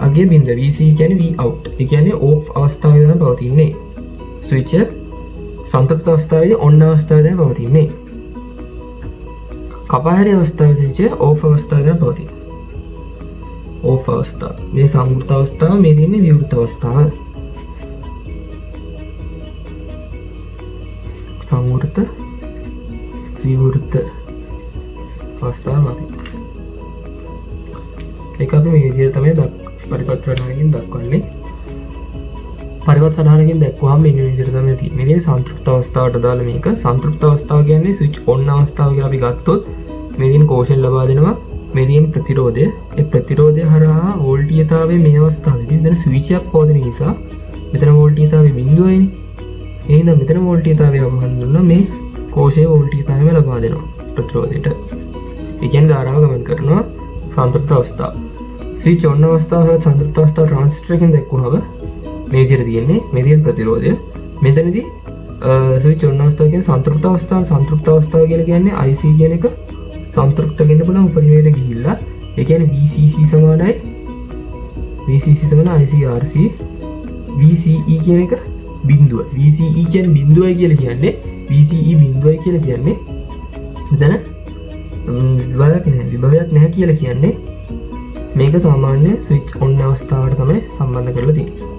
අගේ බිඳ. VCE කියන්නේ Vout. ඒ කියන්නේ off අවස්ථාවේ තමයි පවතින්නේ. ස්විච් එක සන්තෘප්ත අවස්ථාවේදී on අවස්ථාවේ තමයි පවතින්නේ. කපාහැරි අවස්ථාවේ ස්විච් එක off අවස්ථාවේ තමයි පවතින්නේ. off අවස්ථාව. මේ සම්පූර්ණ අවස්ථාව මේ තියෙන්නේ විවෘත අවස්ථාව. සම්වෘත විවෘත අවස්ථාව මත. ඒක අපි මේ විදිහට තමයි පරිපත් සටහනකින් දක්වන්නේ. පරිපත් සටහනකින් දැක්වුවාම මෙන්න මේ විදිහට තමයි තියෙන්නේ. මේ සන්තෘප්ත අවස්ථාවට දාලා මේක සන්තෘප්ත අවස්ථාව කියන්නේ ස්විච් ඔන් අවස්ථාව කියලා අපි ගත්තොත් මේ දින කෝෂන් ලබා දෙනවා. මේ දින ප්‍රතිරෝධය. ඒ ප්‍රතිරෝධය හරහා වෝල්ටීයතාවයේ මේ අවස්ථාවේදී මෙතන ස්විච් එකක් පවතින නිසා මෙතන වෝල්ටීයතාවය බිඳුවයිනේ. එහෙනම් මෙතන වෝල්ටීයතාවය හඳුන්වනවා මේ කෝෂයේ වෝල්ටීයතාවයම ලබා දෙනවා ප්‍රතිරෝධයට. ඒ කියන්නේ ධාරාව ගමන් කරනවා සන්තෘප්ත අවස්ථාව. ස්විච් ඔන් අවස්ථාව හා සන්තෘප්ත අවස්ථාව ට්‍රාන්සිස්ටර් එකෙන් දැක්වුවම මේ විදිහට තියෙන්නේ මේ තියෙන ප්‍රතිරෝධය. මෙතනදී ස්විච් ඔන් අවස්ථාව කියන්නේ සන්තෘප්ත අවස්ථාව. සන්තෘප්ත අවස්ථාව කියලා කියන්නේ IC කියන එක සන්තෘප්ත වෙන්න පුළුවන් උපරිමයට ගිහිල්ලා. ඒ කියන්නේ VCC සමානයි VCC සමාන ICRC. VCE කියන එක බිඳුව. VCE කියන්නේ බිඳුවයි කියලා කියන්නේ VCE බිඳුවයි කියලා කියන්නේ මෙතන විභවයක් නැහැ කියලා කියන්නේ මේක සාමාන්‍ය ස්විච් ඔන් අවස්ථාවට තමයි සම්බන්ධ කරලා තියෙන්නේ.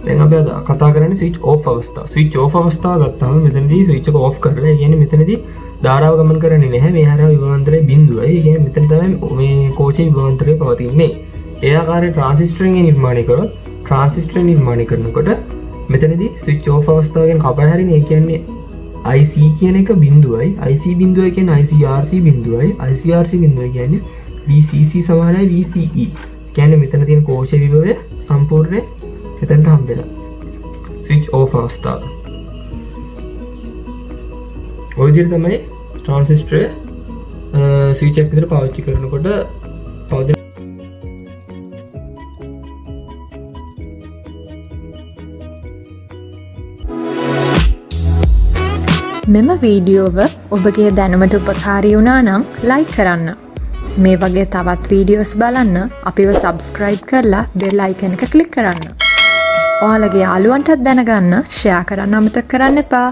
දැන් අපි අද කතා කරන්නේ ස්විච් ඕෆ් අවස්ථාව. ස්විච් ඕෆ් අවස්ථාව ගත්තාම මෙතනදී ස්විච් එක ඕෆ් කරලා, ඒ කියන්නේ මෙතනදී ධාරාව ගමන් කරන්නේ නැහැ. මේ හරහා විභවාන්තරයේ බිඳුවයි. ඒ කියන්නේ මෙතන තමයි මේ කෝෂයේ විභවාන්තරය පවතින්නේ. ඒ ආකාරයේ ට්‍රාන්සිස්ටර් නිර්මාණය කරොත් ට්‍රාන්සිස්ටර් නිර්මාණය කරනකොට මෙතනදී ස්විච් ඕෆ් අවස්ථාවෙන් කපහැරිනේ. ඒ කියන්නේ IC කියන එක බිඳුවයි. IC බිඳුවයි කියන්නේ ICRC බිඳුවයි. ICRC බිඳුවයි කියන්නේ VCC සමානයි VCE. කියන්නේ මෙතන තියෙන කෝෂයේ විභවය සම්පූර්ණයෙන් එතනට හම්බෙලා. ස්විච් ඕෆ් අවස්ථාව. ඔය විදිහට තමයි ට්‍රාන්සිස්ටර් ස්විච් එකක් විතර පාවිච්චි කරනකොට පවතින. මෙම වීඩියෝව ඔබගේ දැනුමට උපකාරී වුණා නම් ලයික් කරන්න. මේ වගේ තවත් වීඩියෝස් බලන්න අපිව සබ්ස්ක්‍රයිබ් කරලා බෙල් අයිකන් එක ක්ලික් කරන්න. ඔයාලගේ යාළුවන්ටත් දැනගන්න ෂෙයා කරන්න අමතක කරන්න එපා.